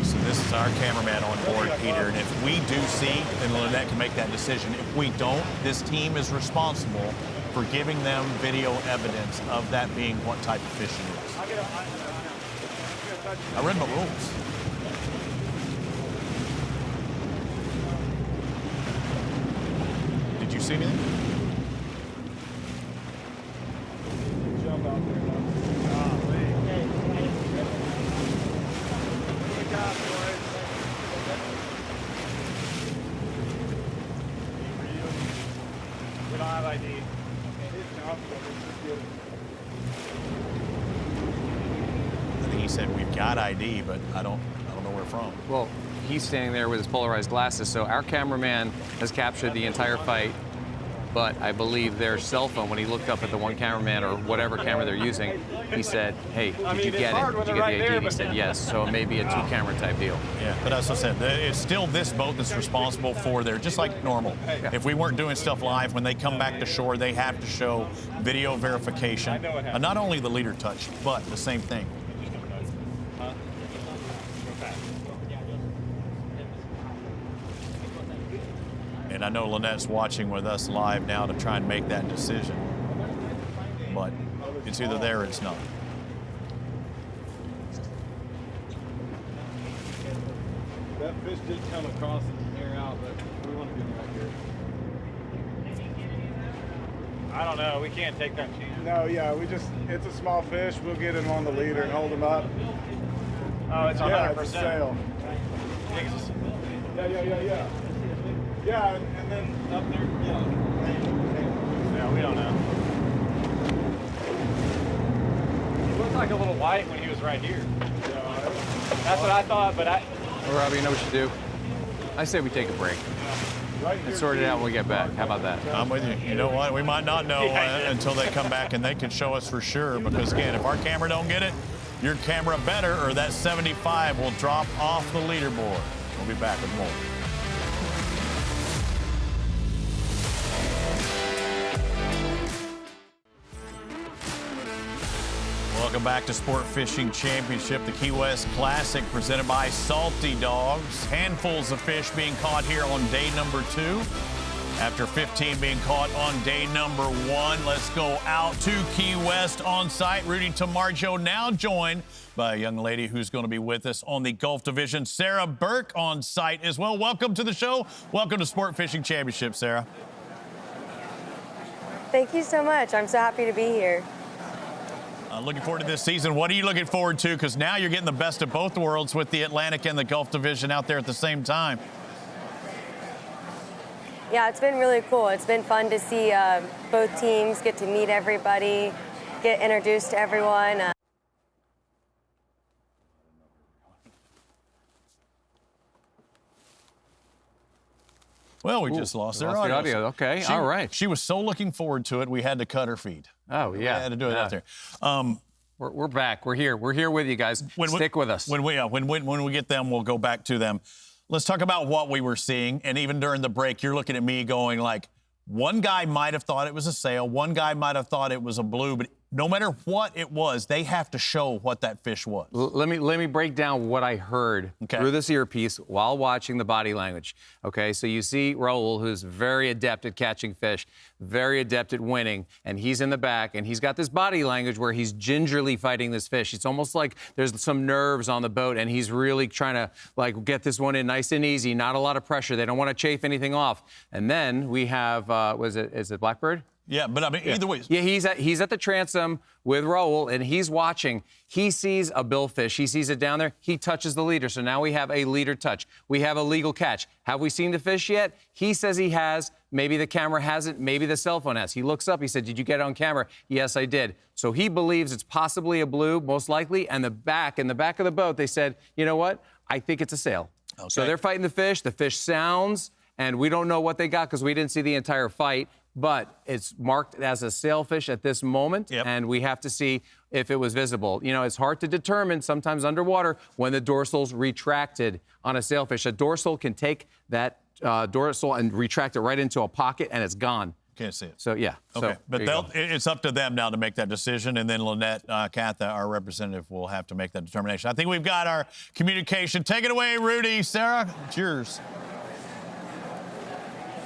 So this is our cameraman on board, Peter, and if we do see, then Lynette can make that decision. If we don't, this team is responsible for giving them video evidence of that being what type of fish it is. I read my rules. Did you see anything? Jump out there. We don't have ID. I think he said we've got ID, but I don't know where from. Well, he's standing there with his polarized glasses, so our cameraman has captured the entire fight, but I believe their cell phone, when he looked up at the one cameraman or whatever camera they're using, he said, hey, did you get it? Did you get the ID? And he said yes, so it may be a two-camera type deal. Yeah, but as I said, it's still this boat that's responsible for their, just like normal. Yeah. If we weren't doing stuff live, when they come back to shore, they have to show video verification. Not only the leader touch, but the same thing. And I know Lynette's watching with us live now to try and make that decision. But it's either there or it's not. That fish did come across and air out, but we want to get him right here. I don't know. We can't take that chance. No, yeah, it's a small fish. We'll get him on the leader and hold him up. Oh, it's 100%. Yeah, it's a sail. Yeah. Yeah, and then up there, yeah, we don't know. He looked like a little white when he was right here. That's what I thought, but Well, Robbie, you know what you do? I say we take a break and sort it out when we get back. How about that? I'm with you. You know what? We might not know until they come back and they can show us for sure. Because, again, if our camera don't get it, your camera better, or that 75 will drop off the leaderboard. We'll be back with more. Welcome back to Sport Fishing Championship, the Key West Classic presented by Salty Dogs. Handfuls of fish being caught here on day number 2. After 15 being caught on day number 1, let's go out to Key West on site. Rudy Tamarjo now joined by a young lady who's going to be with us on the Gulf Division, Sarah Burke, on site as well. Welcome to the show. Welcome to Sport Fishing Championship, Sarah. Thank you so much. I'm so happy to be here. Looking forward to this season. What are you looking forward to? Because now you're getting the best of both worlds with the Atlantic and the Gulf Division out there at the same time. Yeah, it's been really cool. It's been fun to see both teams get to meet everybody, get introduced to everyone. Well, we just lost their audio. The audio. Okay, all right. She was so looking forward to it, we had to cut her feed. Oh, yeah. We had to do it out there. We're back. We're here. We're here with you guys. Stick with us. When we get them, we'll go back to them. Let's talk about what we were seeing. And even during the break, you're looking at me going like, one guy might have thought it was a sail. One guy might have thought it was a blue. But no matter what it was, they have to show what that fish was. Let me break down what I heard through this earpiece while watching the body language. Okay, so you see Raul, who's very adept at catching fish, very adept at winning, and he's in the back, and he's got this body language where he's gingerly fighting this fish. It's almost like there's some nerves on the boat, and he's really trying to like get this one in nice and easy, not a lot of pressure. They don't want to chafe anything off. And then we have, is it Blackbird? Yeah, but I mean, either way. Yeah, he's at the transom with Raul, and he's watching. He sees a billfish. He sees it down there. He touches the leader. So now we have a leader touch. We have a legal catch. Have we seen the fish yet? He says he has. Maybe the camera hasn't. Maybe the cell phone has. He looks up. He said, did you get it on camera? Yes, I did. So he believes it's possibly a blue, most likely. And in the back of the boat, they said, you know what? I think it's a sail. Okay. So they're fighting the fish. The fish sounds, and we don't know what they got because we didn't see the entire fight. But it's marked as a sailfish at this moment, and we have to see if it was visible. You know, it's hard to determine sometimes underwater when the dorsal's retracted on a sailfish. A dorsal can take that dorsal and retract it right into a pocket, and it's gone. Can't see it. So, yeah. Okay, so, but it's up to them now to make that decision, and then Lynette Catha, our representative, will have to make that determination. I think we've got our communication. Take it away, Rudy. Sarah, it's yours.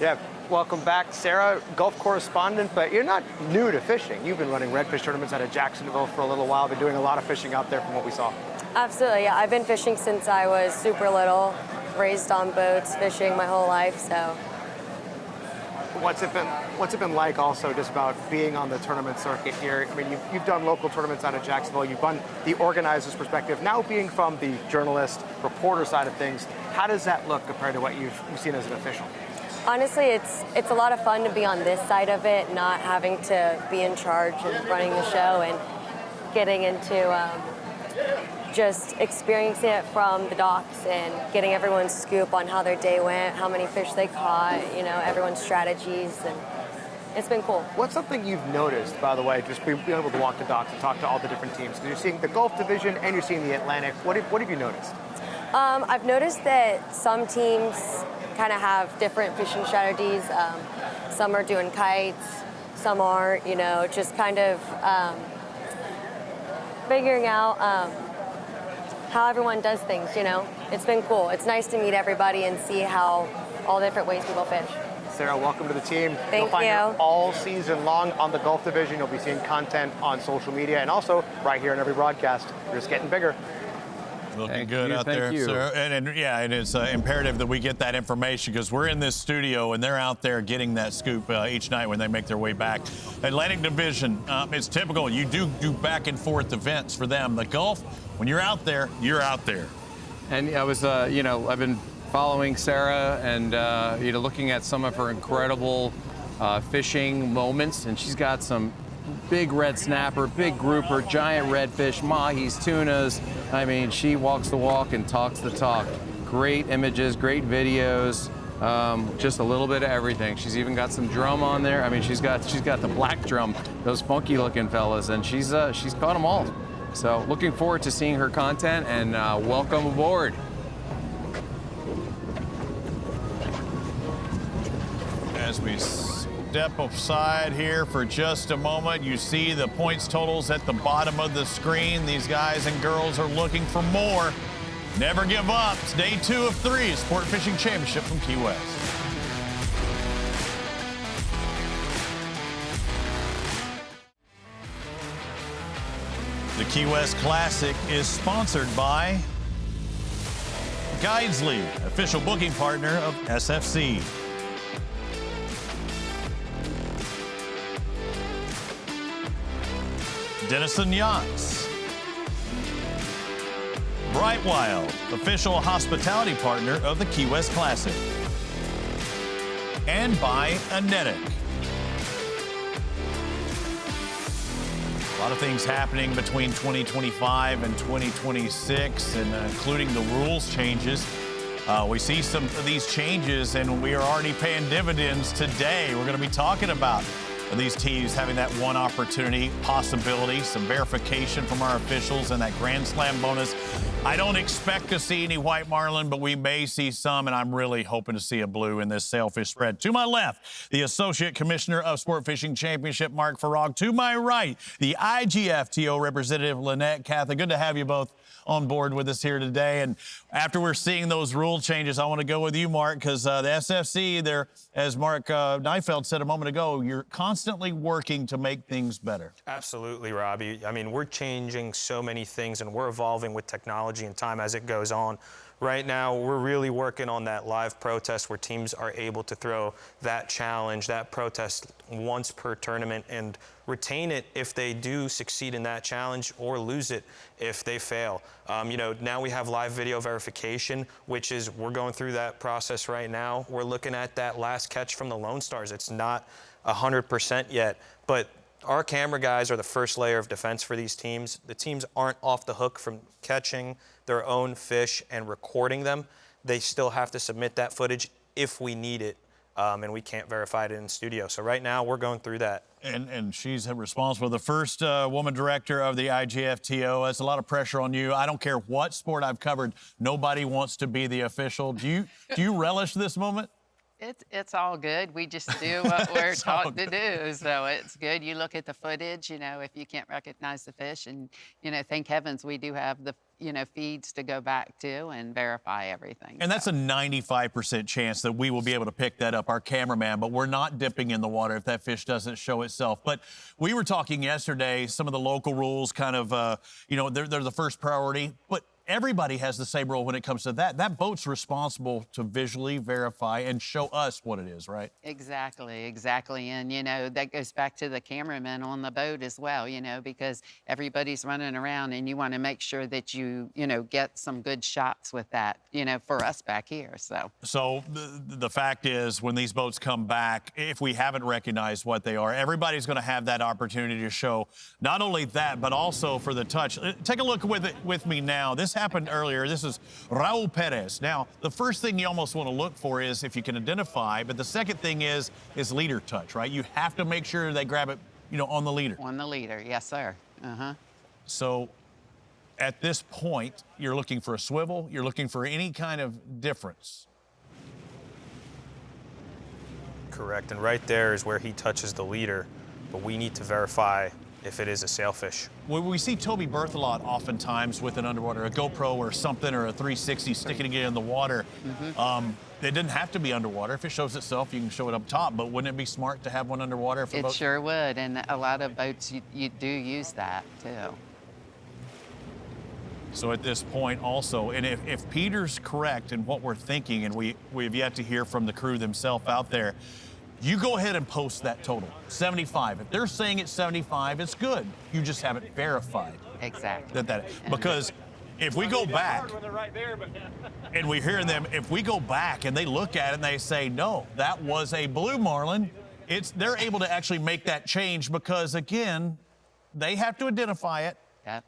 Yeah. Welcome back, Sarah, Gulf correspondent, but you're not new to fishing. You've been running redfish tournaments out of Jacksonville for a little while. Been doing a lot of fishing out there from what we saw. Absolutely, yeah. I've been fishing since I was super little, raised on boats, fishing my whole life, so. What's it been like also just about being on the tournament circuit here? I mean, you've done local tournaments out of Jacksonville. You've done the organizer's perspective. Now being from the journalist, reporter side of things, how does that look compared to what you've seen as an official? Honestly, it's a lot of fun to be on this side of it, not having to be in charge and running the show and getting into just experiencing it from the docks and getting everyone's scoop on how their day went, how many fish they caught, you know, everyone's strategies, and it's been cool. What's something you've noticed, by the way, just being able to walk the docks and talk to all the different teams? Because you're seeing the Gulf Division and you're seeing the Atlantic. What have you noticed? I've noticed that some teams kind of have different fishing strategies. Some are doing kites, some aren't, you know, just kind of figuring out how everyone does things, you know. It's been cool. It's nice to meet everybody and see how all the different ways people fish. Sarah, welcome to the team. Thank You'll find you. her all season long on the Gulf Division. You'll be seeing content on social media and also right here in every broadcast. You're just getting bigger. Looking good out there, Sarah. And yeah, it is imperative that we get that information because we're in this studio and they're out there getting that scoop each night when they make their way back. Atlantic Division, it's typical. You do back and forth events for them. The Gulf, when you're out there, you're out there. And I was, you know, I've been following Sarah and, you know, looking at some of her incredible fishing moments, and she's got some big red snapper, big grouper, giant redfish, mahis, tunas. I mean, she walks the walk and talks the talk. Great images, great videos, just a little bit of everything. She's even got some drum on there. I mean, she's got the black drum, those funky looking fellas, and she's caught them all. So looking forward to seeing her content, and welcome aboard. As we step aside here for just a moment, you see the points totals at the bottom of the screen. These guys and girls are looking for more. Never give up. It's day 2 of 3 Sport Fishing Championship from Key West. The Key West Classic is sponsored by Guides Lead, official booking partner of SFC. Denison Yachts. Bright Wild, official hospitality partner of the Key West Classic. And by Anetic. A lot of things happening between 2025 and 2026, and including the rules changes. We see some of these changes, and we are already paying dividends today. We're going to be talking about these teams having that one opportunity, possibility, some verification from our officials, and that Grand Slam bonus I don't expect to see any white marlin, but we may see some, and I'm really hoping to see a blue in this sailfish spread. To my left, the Associate Commissioner of Sport Fishing Championship, Mark Farag. To my right, the IGFTO representative, Lynette Catha. Good to have you both on board with us here today. And after we're seeing those rule changes, I want to go with you, Mark, because the SFC, there, as Mark Neifeld said a moment ago, you're constantly working to make things better. Absolutely, Robbie. I mean, we're changing so many things, and we're evolving with technology and time as it goes on. Right now, we're really working on that live protest where teams are able to throw that challenge, that protest once per tournament and retain it if they do succeed in that challenge or lose it if they fail. You know, now we have live video verification, which is we're going through that process right now. We're looking at that last catch from the Lone Stars. It's not 100% yet, but our camera guys are the first layer of defense for these teams. The teams aren't off the hook from catching their own fish and recording them. They still have to submit that footage if we need it, and we can't verify it in studio. So right now, we're going through that. And she's responsible, the first woman director of the IGFTO. That's a lot of pressure on you. I don't care what sport I've covered. Nobody wants to be the official. Do you relish this moment? It's all good. We just do what we're taught to do. So it's good. You look at the footage, you know, if you can't recognize the fish, and, you know, thank heavens we do have the, you know, feeds to go back to and verify everything. And that's a 95% chance that we will be able to pick that up, our cameraman, but we're not dipping in the water if that fish doesn't show itself. But we were talking yesterday, some of the local rules kind of, you know, they're the first priority, but everybody has the same role when it comes to that. That boat's responsible to visually verify and show us what it is, right? Exactly. And, you know, that goes back to the cameraman on the boat as well, you know, because everybody's running around and you want to make sure that you know, get some good shots with that, you know, for us back here, so. So the fact is, when these boats come back, if we haven't recognized what they are, everybody's going to have that opportunity to show not only that, but also for the touch. Take a look with me now. This happened earlier. This is Raul Perez. Now, the first thing you almost want to look for is if you can identify, but the second thing is leader touch, right? You have to make sure they grab it, you know, on the leader. On the leader, yes, sir. So at this point, you're looking for a swivel, you're looking for any kind of difference. Correct, and right there is where he touches the leader, but we need to verify if it is a sailfish. Well, we see Toby Berthelot oftentimes with an underwater, a GoPro or something, or a 360 sticking it in the water. It didn't have to be underwater. If it shows itself, you can show it up top, but wouldn't it be smart to have one underwater? It sure would, and a lot of boats, you do use that too. So at this point also, and if Peter's correct in what we're thinking, and we've yet to hear from the crew themselves out there, you go ahead and post that total, 75. If they're saying it's 75, it's good. You just haven't verified. Exactly. Because if we go back and we're hearing them, if we go back and they look at it and they say, no, that was a blue marlin, they're able to actually make that change because, again, they have to identify it. Yep.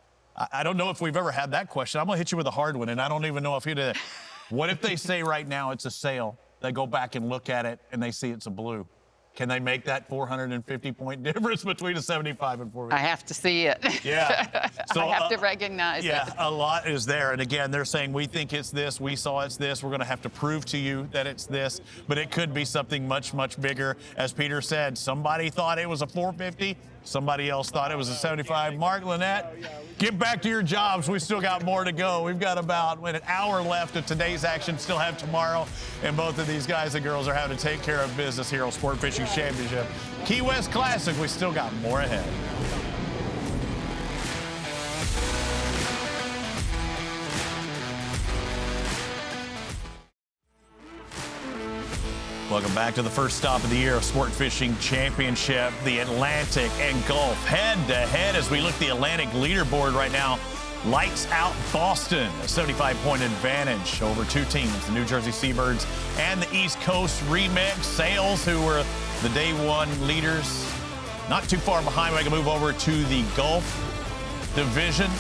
I don't know if we've ever had that question. I'm going to hit you with a hard one, and I don't even know if you did it. What if they say right now it's a sail? They go back and look at it, and they see it's a blue. Can they make that 450-point difference between a 75 and 450? I have to see it. Yeah. So, I have to recognize it. Yeah, a lot is there. And again, they're saying, we think it's this, we saw it's this, we're going to have to prove to you that it's this, but it could be something much, much bigger. As Peter said, somebody thought it was a 450, somebody else thought it was a 75. Mark, Lynette, get back to your jobs. We still got more to go. We've got about an hour left of today's action, still have tomorrow, and both of these guys and girls are having to take care of business here on Sport Fishing Championship. Key West Classic, we still got more ahead. Welcome back to the first stop of the year of Sport Fishing Championship, the Atlantic and Gulf head-to-head as we look at the Atlantic leaderboard right now. Lights out Boston, a 75-point advantage over two teams, the New Jersey Seabirds and the East Coast Remix. Sails, who were the day one leaders, not too far behind. We can move over to the Gulf Division.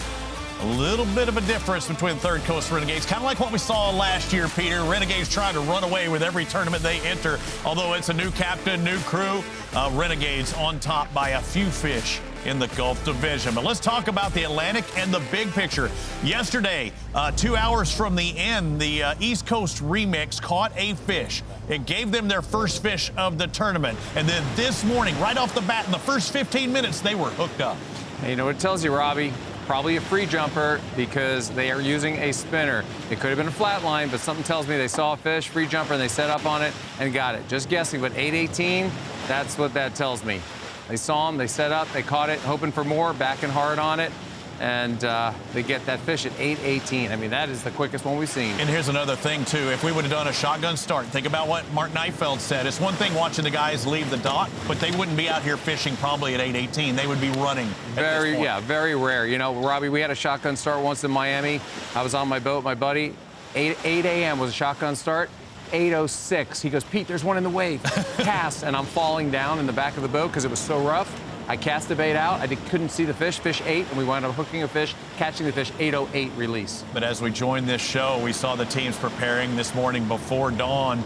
A little bit of a difference between Third Coast Renegades, kind of like what we saw last year, Peter. Renegades trying to run away with every tournament they enter, although it's a new captain, new crew. Renegades on top by a few fish in the Gulf Division. But let's talk about the Atlantic and the big picture. Yesterday, 2 hours from the end, the East Coast Remix caught a fish. It gave them their first fish of the tournament. And then this morning, right off the bat, in the first 15 minutes, they were hooked up. Hey, you know what it tells you, Robbie? Probably a free jumper because they are using a spinner. It could have been a flat line, but something tells me they saw a fish, free jumper, and they set up on it and got it. Just guessing, but 8:18, that's what that tells me. They saw him, they set up, they caught it, hoping for more, backing hard on it, and they get that fish at 8:18. I mean, that is the quickest one we've seen. And here's another thing, too. If we would have done a shotgun start, think about what Mark Neifeld said. It's one thing watching the guys leave the dock, but they wouldn't be out here fishing probably at 8:18. They would be running at this point. Yeah, very rare. You know, Robbie, we had a shotgun start once in Miami. I was on my boat with my buddy. 8 a.m. was a shotgun start. 8:06. He goes, Pete, there's one in the wave. Cast, and I'm falling down in the back of the boat because it was so rough. I cast the bait out. I couldn't see the fish. Fish ate, and we wound up hooking a fish, catching the fish, 8:08 release. But as we joined this show, we saw the teams preparing this morning before dawn.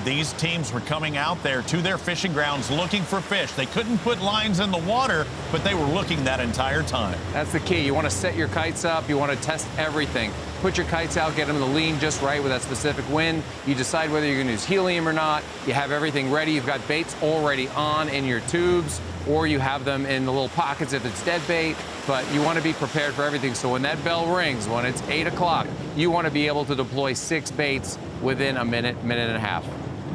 These teams were coming out there to their fishing grounds looking for fish. They couldn't put lines in the water, but they were looking that entire time. That's the key. You want to set your kites up. You want to test everything. Put your kites out, get them to lean just right with that specific wind. You decide whether you're going to use helium or not. You have everything ready. You've got baits already on in your tubes, or you have them in the little pockets if it's dead bait. But you want to be prepared for everything. So when that bell rings, when it's 8 o'clock, you want to be able to deploy 6 baits within a minute, minute and a half.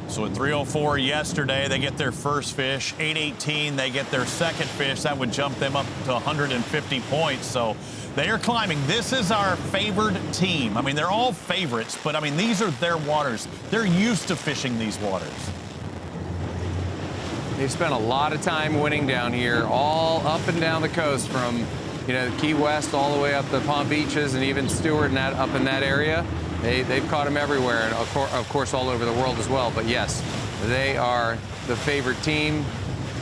So at 3:04 yesterday, they get their first fish. 8:18, they get their second fish. That would jump them up to 150 points. So they are climbing. This is our favored team. I mean, they're all favorites, but I mean, these are their waters. They're used to fishing these waters. They've spent a lot of time winning down here, all up and down the coast from, Key West all the way up to Palm Beaches and even Stewart and up in that area. They've caught them everywhere, and of course all over the world as well. But yes, they are the favorite team.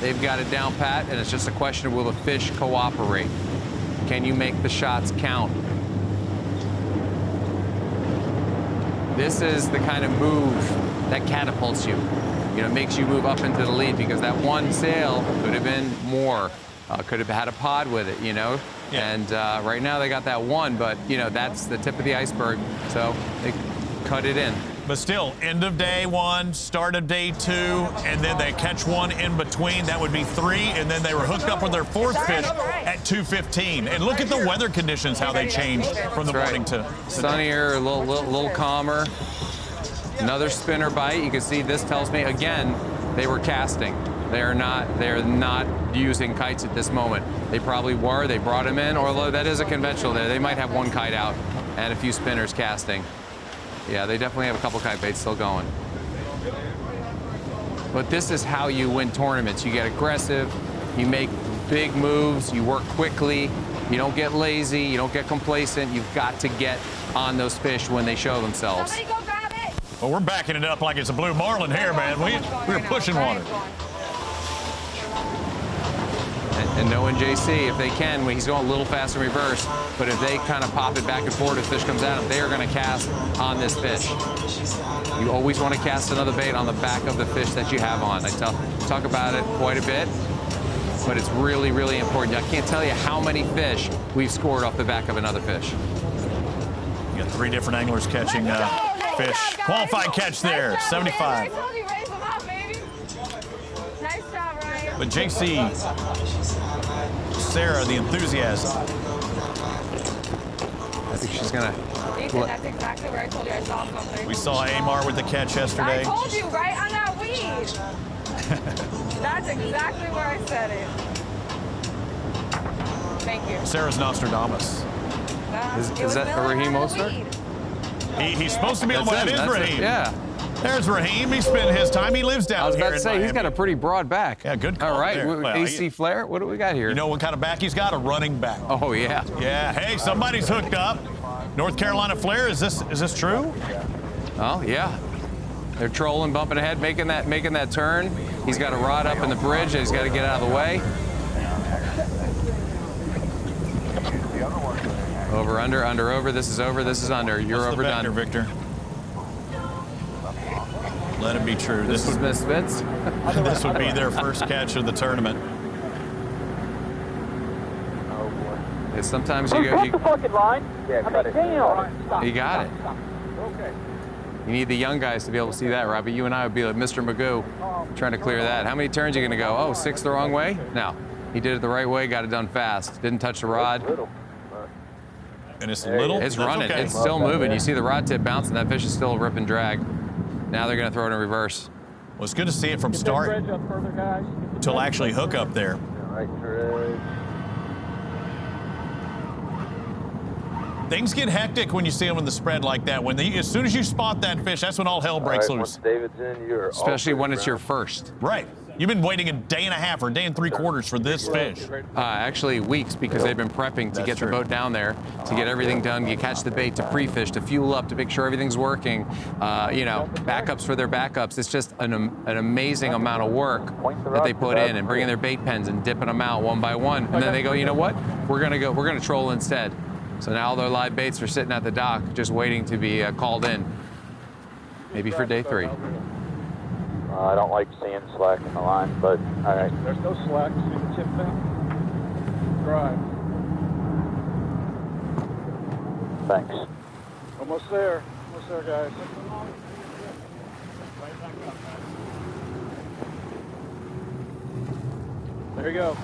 They've got it down pat, and it's just a question of will the fish cooperate? Can you make the shots count? This is the kind of move that catapults you. Makes you move up into the lead, because that one sail could have been more. Could have had a pod with it, Yeah. And right now they got that one, but, that's the tip of the iceberg. So they cut it in. But still, end of day 1, start of day 2, and then they catch one in between. That would be 3, and then they were hooked up with their 4th fish at 2:15. And look at the weather conditions, how they changed from the morning to sunnier, a little calmer. Another spinner bite. You can see this tells me, again, they were casting. They're not using kites at this moment. They probably were. They brought them in, although that is a conventional there. They might have one kite out and a few spinners casting. Yeah, they definitely have a couple kite baits still going. But this is how you win tournaments. You get aggressive, you make big moves, you work quickly, you don't get lazy, you don't get complacent. You've got to get on those fish when they show themselves. Somebody go grab it. Well, we're backing it up like it's a blue marlin here, man. We're pushing water. And knowing JC, if they can, when he's going a little fast in reverse, but if they kind of pop it back and forward, if fish comes at them, they are going to cast on this fish. You always want to cast another bait on the back of the fish that you have on. I talk about it quite a bit, but it's really, really important. I can't tell you how many fish we've scored off the back of another fish. You got 3 different anglers catching fish. Qualified catch there, 75. But JC, Sarah, the enthusiasm. I think she's gonna. Ethan, that's exactly where I told you I saw something. We saw Amar with the catch yesterday. I told you, right on that weed. That's exactly where I said it. Thank you. Sarah's Nostradamus. Is that a Raheem Oster? He's supposed to be on that. Is Raheem. Yeah. There's Raheem. He spent his time. He lives down here. I was about to say, Miami. he's got a pretty broad back. Yeah, good call. All right, Well, AC Flair, what do we got here? You know what kind of back he's got? A running back. Oh, yeah. Yeah. Hey, somebody's hooked up. North Carolina Flair. Is this true? Oh, yeah. They're trolling, bumping ahead, making that turn. He's got a rod up in the bridge. He's got to get out of the way. Over, under, over. This is over. This is under. You're What's overdone. The Victor. Let it be true. This is Miss Spitz. This would be their first catch of the tournament. It's sometimes you go. the fucking line. Yeah, cut it. Damn. You got it. Okay. You need the young guys to be able to see that, Robbie. You and I would be like Mr. Magoo trying to clear that. How many turns are you going to go? Oh, 6 the wrong way? No. He did it the right way, got it done fast. Didn't touch the rod. And it's little? It's That's running. okay. It's still moving. You see the rod tip bouncing. That fish is still rip and drag. Now they're going to throw it in reverse. Well, it's good to see it from start till actually hook up there. Things get hectic when you see them in the spread like that. As soon as you spot that fish, that's when all hell breaks loose. Once David's in, you're Especially when it's your first. Right. You've been waiting a day and a half or a day and 3/4 for this fish. Actually weeks, because they've been prepping to get the boat down there, to get everything done, you catch the bait, to pre-fish, to fuel up, to make sure everything's working, you know, backups for their backups. It's just an amazing amount of work that they put in, and bringing their bait pens and dipping them out one by one. And then they go, you know what? We're gonna troll instead. So now all their live baits are sitting at the dock, just waiting to be called in. Maybe for day 3. I don't like seeing slack in the line, but all right. There's no slack. See the tip down? Dry. Thanks. Almost there, guys. There you go.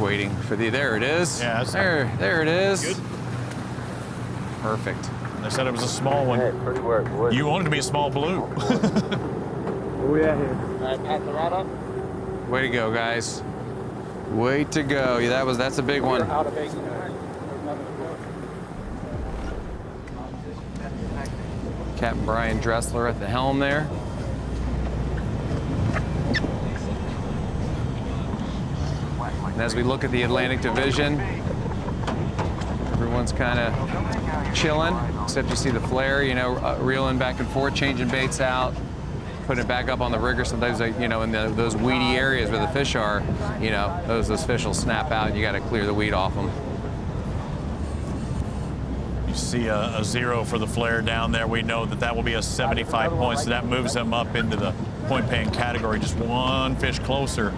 Waiting for there it is. Yeah, there it is. Good. Perfect. They said it was a small one. Hey, pretty work, boys. You wanted to be a small blue. Where we at here? Pass the rod up. Way to go, guys. Way to go. Yeah, that's a big one. Out of bait, guys. Captain Brian Dressler at the helm there. And as we look at the Atlantic Division, everyone's kind of chilling, except you see the flare, you know, reeling back and forth, changing baits out, putting it back up on the rigger. Sometimes, you know, in those weedy areas where the fish are, you know, those fish will snap out, and you got to clear the weed off them. You see a 0 for the flare down there. We know that will be a 75 points, so that moves them up into the point-paying category, just one fish closer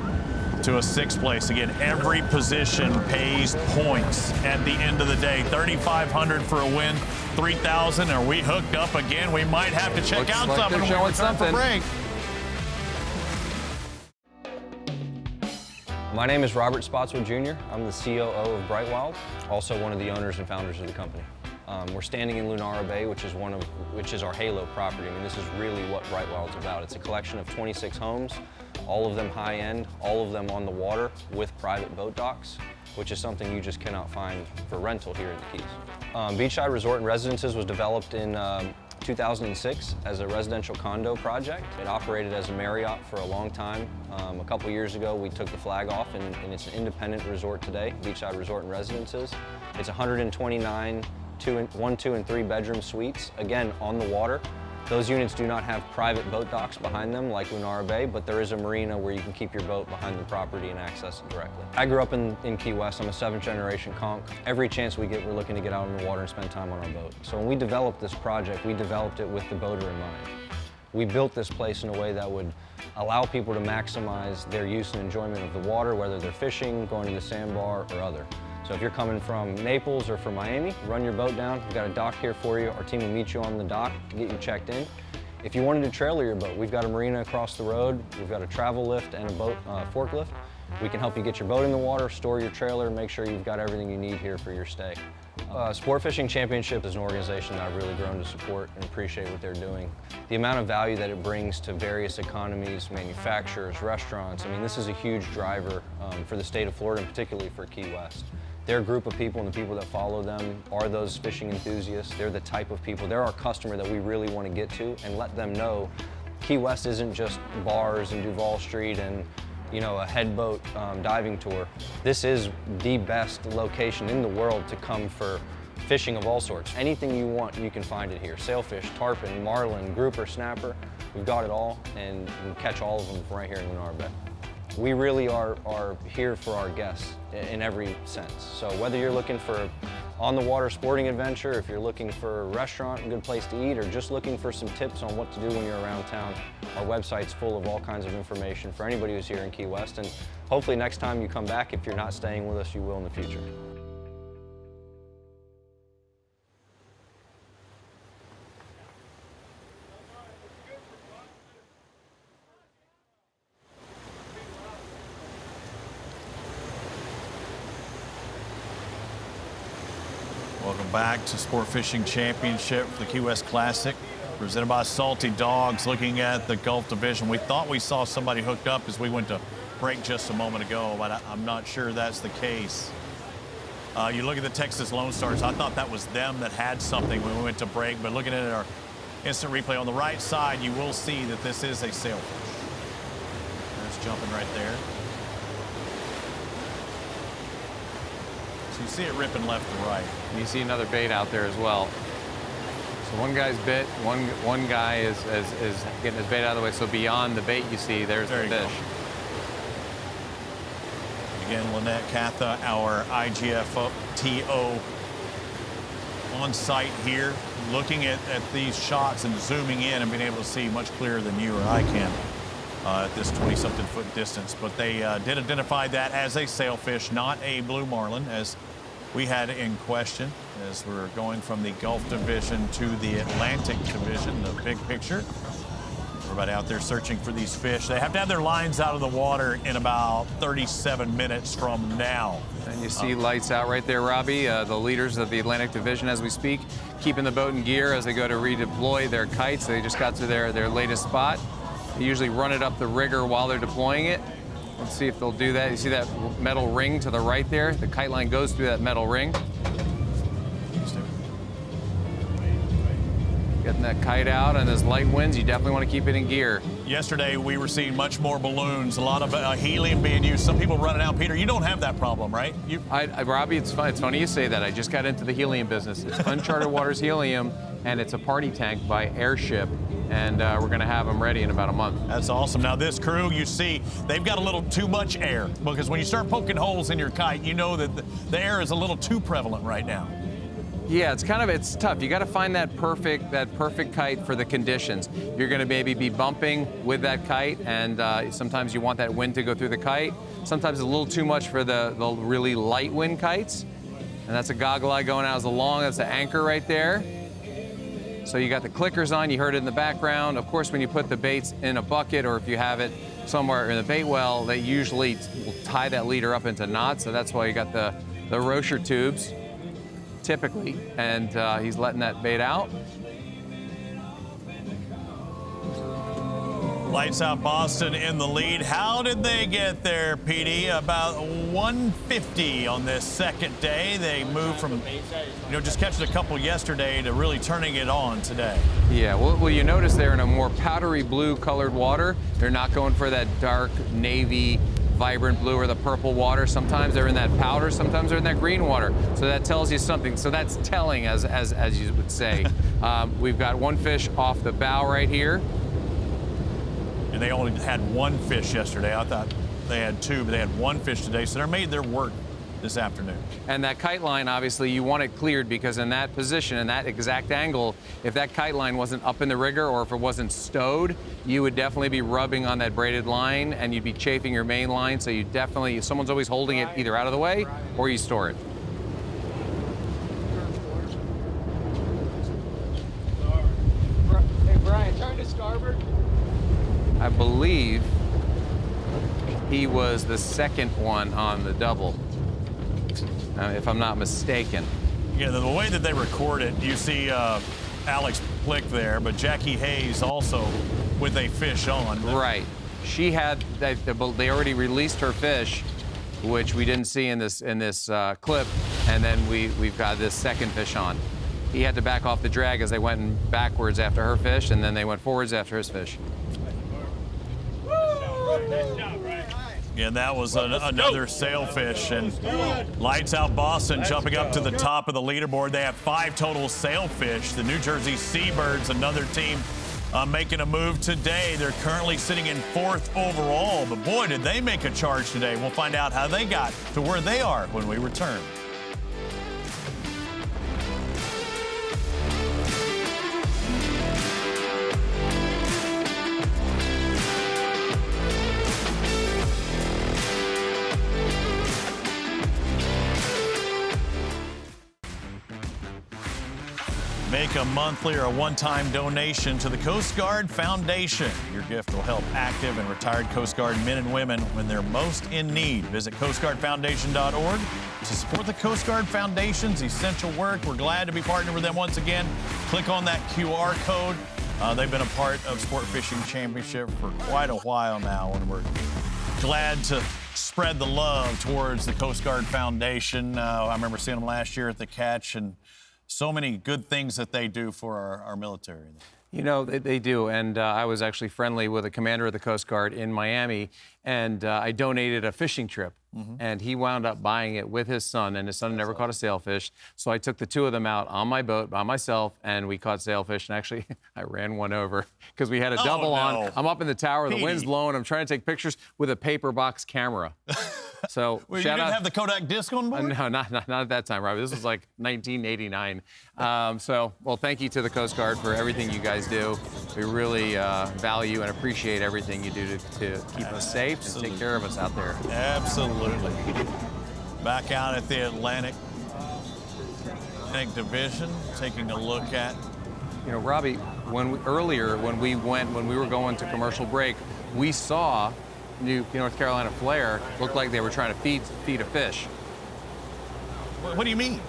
to a 6th place. Again, every position pays points at the end of the day. 3,500 for a win, 3,000. Are we hooked up again? We might have to check out like something. They're showing something. Break. My name is Robert Spotswood Jr. I'm the COO of Bright Wild, also one of the owners and founders of the company. We're standing in Lunara Bay, which is our halo property. I mean, this is really what Bright Wild's about. It's a collection of 26 homes, all of them high-end, all of them on the water with private boat docks, which is something you just cannot find for rental here in the Keys. Beachside Resort and Residences was developed in 2006 as a residential condo project. It operated as a Marriott for a long time. A couple years ago, we took the flag off, and it's an independent resort today, Beachside Resort and Residences. It's 129 1, 2, and 3 bedroom suites, again, on the water. Those units do not have private boat docks behind them like Lunara Bay, but there is a marina where you can keep your boat behind the property and access it directly. I grew up in Key West. I'm a 7th generation conch. Every chance we get, we're looking to get out on the water and spend time on our boat. So when we developed this project, we developed it with the boater in mind. We built this place in a way that would allow people to maximize their use and enjoyment of the water, whether they're fishing, going to the sandbar, or other. So if you're coming from Naples or from Miami, run your boat down. We've got a dock here for you. Our team will meet you on the dock to get you checked in. If you wanted to trailer your boat, we've got a marina across the road. We've got a travel lift and a boat forklift. We can help you get your boat in the water, store your trailer, and make sure you've got everything you need here for your stay. Sport Fishing Championship is an organization that I've really grown to support and appreciate what they're doing. The amount of value that it brings to various economies, manufacturers, restaurants, I mean, this is a huge driver for the state of Florida and particularly for Key West. Their group of people and the people that follow them are those fishing enthusiasts. They're the type of people, they're our customer that we really want to get to and let them know Key West isn't just bars and Duval Street and, you know, a headboat diving tour. This is the best location in the world to come for fishing of all sorts. Anything you want, you can find it here. Sailfish, tarpon, marlin, grouper, snapper, we've got it all, and you can catch all of them from right here in Lunara Bay. We really are here for our guests in every sense. So whether you're looking for on-the-water sporting adventure, if you're looking for a restaurant, a good place to eat, or just looking for some tips on what to do when you're around town, our website's full of all kinds of information for anybody who's here in Key West. And hopefully next time you come back, if you're not staying with us, you will in the future. Welcome back to Sport Fishing Championship for the Key West Classic, presented by Salty Dogs. Looking at the Gulf Division, we thought we saw somebody hooked up as we went to break just a moment ago, but I'm not sure that's the case. You look at the Texas Lone Stars, I thought that was them that had something when we went to break, but looking at our instant replay on the right side, you will see that this is a sailfish. That's jumping right there. So you see it ripping left to right. And you see another bait out there as well. So one guy's bit, one guy is getting his bait out of the way. So beyond the bait you see, there's the fish. Again, Lynette Catha, our IGFTO on site here, looking at these shots and zooming in and being able to see much clearer than you or I can at this 20-something foot distance. But they did identify that as a sailfish, not a blue marlin, as we had in question as we're going from the Gulf Division to the Atlantic Division, the big picture. Everybody out there searching for these fish. They have to have their lines out of the water in about 37 minutes from now. And you see lights out right there, Robbie. The leaders of the Atlantic Division as we speak, keeping the boat in gear as they go to redeploy their kites. They just got to their latest spot. They usually run it up the rigger while they're deploying it. Let's see if they'll do that. You see that metal ring to the right there? The kite line goes through that metal ring. Getting that kite out, and as light winds, you definitely want to keep it in gear. Yesterday, we were seeing much more balloons, a lot of helium being used. Some people running out. Peter, you don't have that problem, right? Robbie, it's funny you say that. I just got into the helium business. It's Uncharted Waters Helium, and it's a party tank by Airship, and we're going to have them ready in about a month. That's awesome. Now, this crew, you see, they've got a little too much air, because when you start poking holes in your kite, you know that the air is a little too prevalent right now. Yeah, it's tough. You got to find that perfect kite for the conditions. You're going to maybe be bumping with that kite, and sometimes you want that wind to go through the kite. Sometimes it's a little too much for the really light wind kites. And that's a goggle eye going out as a long. That's the anchor right there. So you got the clickers on. You heard it in the background. Of course, when you put the baits in a bucket, or if you have it somewhere in the bait well, they usually will tie that leader up into knots. So that's why you got the Rocher tubes, typically, and he's letting that bait out. Lights Out Boston in the lead. How did they get there, Petey? About 150 on this second day. They moved from, just catching a couple yesterday to really turning it on today. Yeah, well, you notice they're in a more powdery blue colored water. They're not going for that dark navy, vibrant blue or the purple water. Sometimes they're in that powder, sometimes they're in that green water. So that tells you something. So that's telling, as you would say. We've got one fish off the bow right here. And they only had one fish yesterday. I thought they had two, but they had one fish today. So they're made their work this afternoon. And that kite line, obviously, you want it cleared, because in that position, in that exact angle, if that kite line wasn't up in the rigger or if it wasn't stowed, you would definitely be rubbing on that braided line and you'd be chafing your main line. So you definitely, someone's always holding it either out of the way or you store it. Hey, Brian, turn to starboard. I believe he was the second one on the double, if I'm not mistaken. Yeah, the way that they record it, you see Alex Plick there, but Jackie Hayes also with a fish on. Right. She had, they already released her fish, which we didn't see in this clip, and then we've got this second fish on. He had to back off the drag as they went backwards after her fish, and then they went forwards after his fish. Yeah, that was another sailfish, and Lights Out Boston jumping up to the top of the leaderboard. They have 5 total sailfish. The New Jersey Seabirds, another team making a move today. They're currently sitting in 4th overall, but boy, did they make a charge today. We'll find out how they got to where they are when we return. Make a monthly or a one-time donation to the Coast Guard Foundation. Your gift will help active and retired Coast Guard men and women when they're most in need. Visit coastguardfoundation.org to support the Coast Guard Foundation's essential work. We're glad to be partnered with them once again. Click on that QR code. They've been a part of Sport Fishing Championship for quite a while now, and we're glad to spread the love towards the Coast Guard Foundation. I remember seeing them last year at the catch, and so many good things that they do for our military. You know, they do, and I was actually friendly with a commander of the Coast Guard in Miami, and I donated a fishing trip, and he wound up buying it with his son, and his son never caught a sailfish, so I took the two of them out on my boat by myself, and we caught sailfish, and actually, I ran one over, because we had a double on. I'm up in the tower, the wind's blowing, I'm trying to take pictures with a paper box camera. So Well, shout you didn't out. have the Kodak disc on board? No, not at that time, Robbie. This was like 1989. Well, thank you to the Coast Guard for everything you guys do. We really value and appreciate everything you do to keep us safe and take care of us out there. Absolutely. Back out at the Atlantic Division, taking a look at. You know, Robbie, when we were going to commercial break, we saw North Carolina flare looked like they were trying to feed a fish. What do you mean?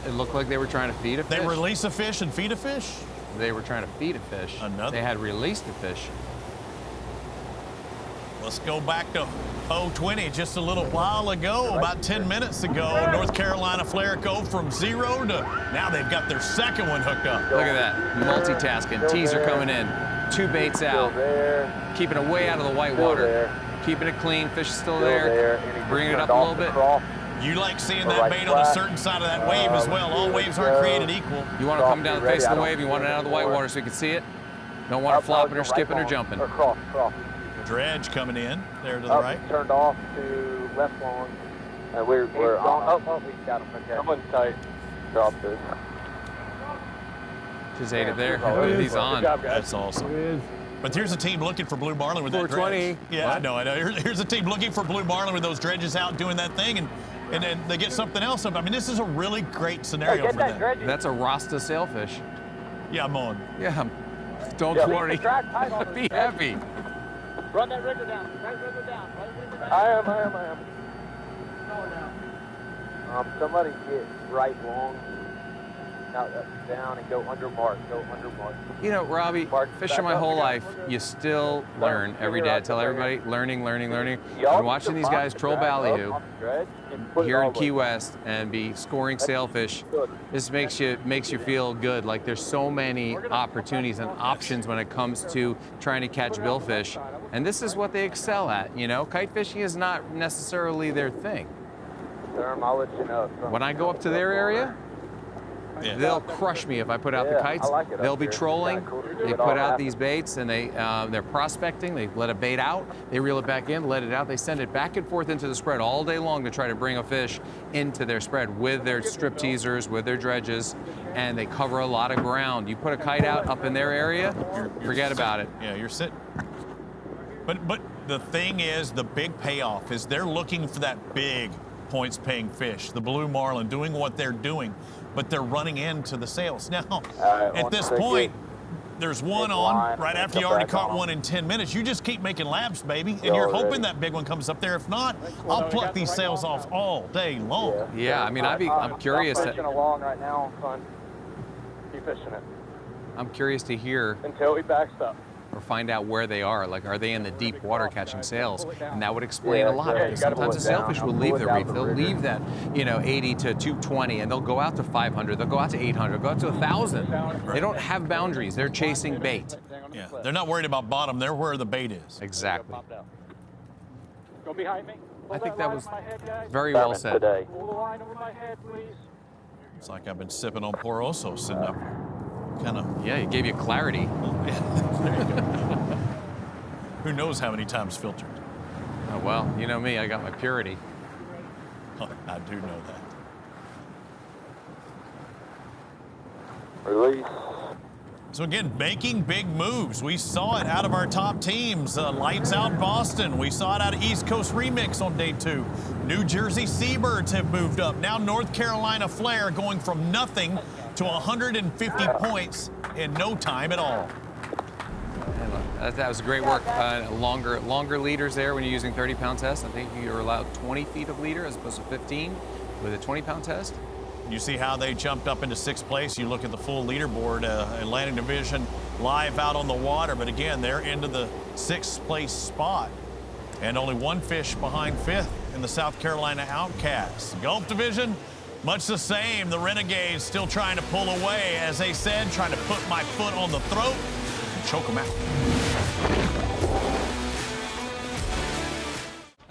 It looked like they were trying to feed a fish. They release a fish and feed a fish? They were trying to feed a fish. Another? They had released a fish. Let's go back to 020 just a little while ago, about 10 minutes ago. North Carolina flare go from 0 to now they've got their second one hooked up. Look at that, multitasking. Teaser coming in, 2 baits out, keeping it way out of the white water, keeping it clean. Fish is still there, bringing it up a little bit. You like seeing that bait on a certain side of that wave as well. All waves aren't created equal. You want to come down the face of the wave, you want it out of the white water so you can see it. Don't want it flopping or skipping or jumping. Dredge coming in there to the right. Turned off to left long. We're on. Oh, we got him. Okay. Someone's tight. Drop this. Just ate it there. He's on. Good job, guys. That's awesome. But here's a team looking for blue marlin with that 420. dredge. Yeah, I know. Here's a team looking for blue marlin with those dredges out doing that thing, and then they get something else up. I mean, this is a really great scenario for them. That's a Rasta sailfish. Yeah, I'm on. Yeah, don't worry. Be happy. Run that rigger down. Rigger down. I am. Somebody get right long. Now down and go under mark. You know, Robbie, fishing my whole life, you still learn every day. I tell everybody, learning. I'm watching these guys troll ballyhoo here in Key West and be scoring sailfish. This makes you feel good. Like there's so many opportunities and options when it comes to trying to catch billfish. And this is what they excel at, you know? Kite fishing is not necessarily their thing. I'll let you know. When I go up to their area, they'll crush me if I put out the kites. They'll be trolling. They put out these baits and they're prospecting. They let a bait out. They reel it back in, let it out. They send it back and forth into the spread all day long to try to bring a fish into their spread with their strip teasers, with their dredges, and they cover a lot of ground. You put a kite out up in their area, forget about it. Yeah, you're sitting. But the thing is, the big payoff is they're looking for that big points-paying fish, the blue marlin, doing what they're doing, but they're running into the sails. Now, at this point, there's one on right after you already caught one in 10 minutes. You just keep making laps, baby, and you're hoping that big one comes up there. If not, I'll pluck these sails off all day long. Yeah, I mean, I'm curious. I'm fishing along right now, son. Keep fishing it. I'm curious to hear until he backs up. Or find out where they are. Like, are they in the deep water catching sails? And that would explain a lot. Because sometimes the sailfish will leave their reef. They'll leave that, 80 to 220, and they'll go out to 500. They'll go out to 800. Go out to 1,000. They don't have boundaries. They're chasing bait. Yeah, they're not worried about bottom. They're where the bait is. Exactly. Go behind me. I think that was very well said. Pull the line over my head, please. It's like I've been sipping on Poroso, sitting up. Kind of. Yeah, it gave you clarity. There you go. Who knows how many times filtered? Oh, well, you know me, I got my purity. I do know that. Release. So again, making big moves. We saw it out of our top teams. Lights Out Boston. We saw it out of East Coast Remix on day 2. New Jersey Seabirds have moved up. Now North Carolina Flair going from nothing to 150 points in no time at all. That was great work. Longer leaders there when you're using 30-pound test. I think you're allowed 20 feet of leader as opposed to 15 with a 20-pound test. You see how they jumped up into 6th place. You look at the full leaderboard, Atlantic Division live out on the water, but again, they're into the 6th place spot and only 1 fish behind 5th in the South Carolina Outcasts. Gulf Division, much the same. The Renegades still trying to pull away, as they said, trying to put my foot on the throat and choke them out.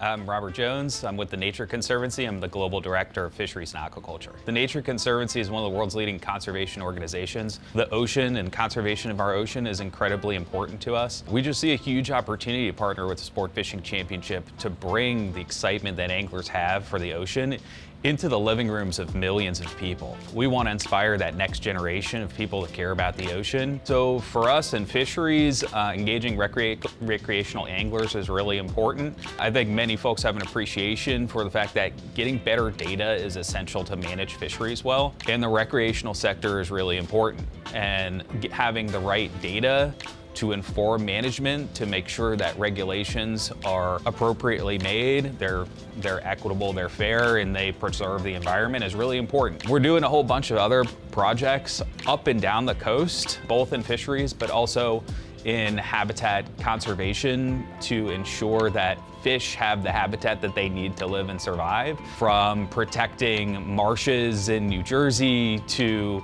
I'm Robert Jones. I'm with the Nature Conservancy. I'm the Global Director of Fisheries and Aquaculture. The Nature Conservancy is one of the world's leading conservation organizations. The ocean and conservation of our ocean is incredibly important to us. We just see a huge opportunity to partner with the Sport Fishing Championship to bring the excitement that anglers have for the ocean into the living rooms of millions of people. We want to inspire that next generation of people that care about the ocean. So for us in fisheries, engaging recreational anglers is really important. I think many folks have an appreciation for the fact that getting better data is essential to manage fisheries well, and the recreational sector is really important. And having the right data to inform management to make sure that regulations are appropriately made, they're equitable, they're fair, and they preserve the environment is really important. We're doing a whole bunch of other projects up and down the coast, both in fisheries, but also in habitat conservation to ensure that fish have the habitat that they need to live and survive, from protecting marshes in New Jersey to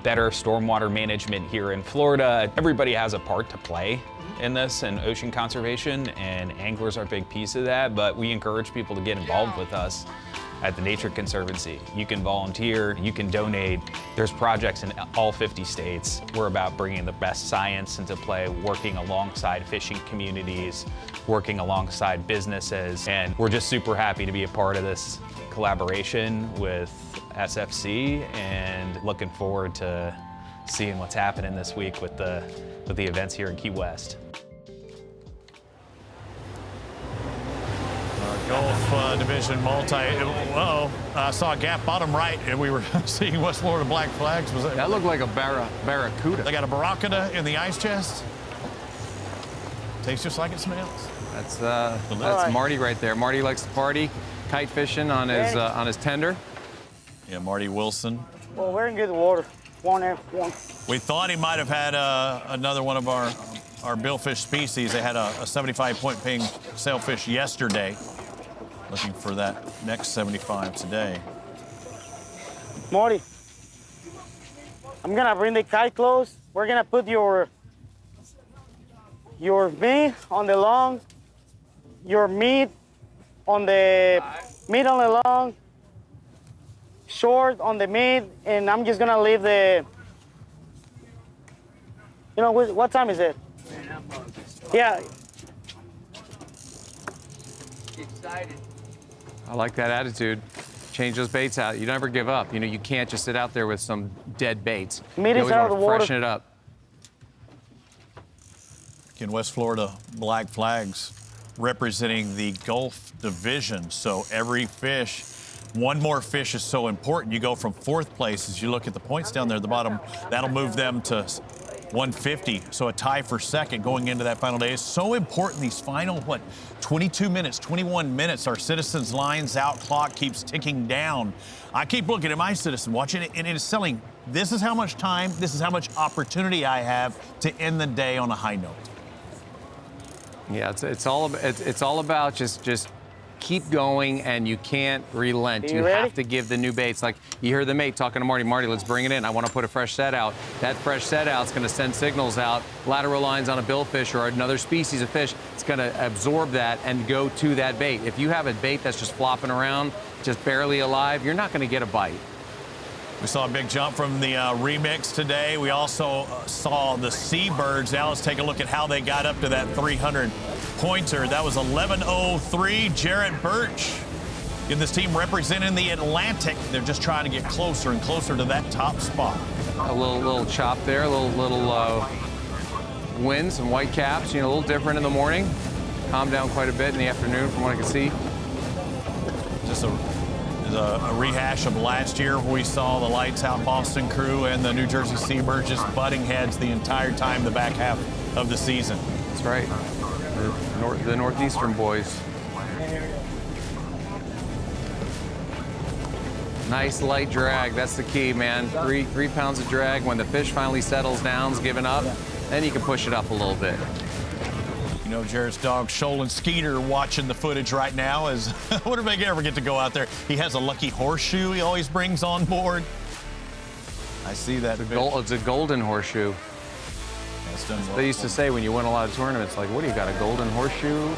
better stormwater management here in Florida. Everybody has a part to play in this, and ocean conservation, and anglers are a big piece of that, but we encourage people to get involved with us at the Nature Conservancy. You can volunteer, you can donate. There's projects in all 50 states. We're about bringing the best science into play, working alongside fishing communities, working alongside businesses, and we're just super happy to be a part of this collaboration with SFC and looking forward to seeing what's happening this week with the events here in Key West. Gulf Division I saw a gap bottom right, and we were seeing West Florida black flags. That looked like a barracuda. They got a barracuda in the ice chest. Tastes just like it smells. That's Marty right there. Marty likes to party, kite fishing on his tender. Yeah, Marty Wilson. Well, we're in good water. 1F1. We thought he might have had another one of our billfish species. They had a 75-point ping sailfish yesterday. Looking for that next 75 today. Marty, I'm gonna bring the kite close. We're gonna put your meat on the long, your meat on the long, short on the meat, and I'm just gonna leave the. You know what time is it? Yeah. Excited. I like that attitude. Change those baits out. You never give up. You know, you can't just sit out there with some dead baits. Meat is out of the water. Freshen it up. In West Florida, black flags representing the Gulf Division. So every fish, one more fish is so important. You go from 4th place, as you look at the points down there at the bottom, that'll move them to 150, so a tie for 2nd going into that final day. It's so important, these final, 22 minutes, 21 minutes, our citizens lines out, clock keeps ticking down. I keep looking at my citizen, watching it, and it is telling, this is how much time, this is how much opportunity I have to end the day on a high note. Yeah, it's all about just keep going, and you can't relent. You have to give the new baits. Like you hear the mate talking to Marty. Marty, let's bring it in. I want to put a fresh set out. That fresh set out's going to send signals out. Lateral lines on a billfish or another species of fish. It's going to absorb that and go to that bait. If you have a bait that's just flopping around, just barely alive, you're not going to get a bite. We saw a big jump from the remix today. We also saw the Seabirds. Now let's take a look at how they got up to that 300-pointer. That was 11:03. Jarrett Birch Get this team representing the Atlantic. They're just trying to get closer and closer to that top spot. A little chop there, a little wind, some white caps, a little different in the morning. Calmed down quite a bit in the afternoon from what I can see. Just a rehash of last year where we saw the Lights Out Boston crew and the New Jersey Seabirds just butting heads the entire time the back half of the season. That's right. The Northeastern boys. Nice light drag, that's the key, man. 3 pounds of drag. When the fish finally settles down, is giving up, then you can push it up a little bit. You know, Jarrett's dog, Shoal and Skeeter, watching the footage right now. Is what if they ever get to go out there? He has a lucky horseshoe he always brings on board. I see that. It's a golden horseshoe. They used to say when you win a lot of tournaments, like, what do you got, a golden horseshoe?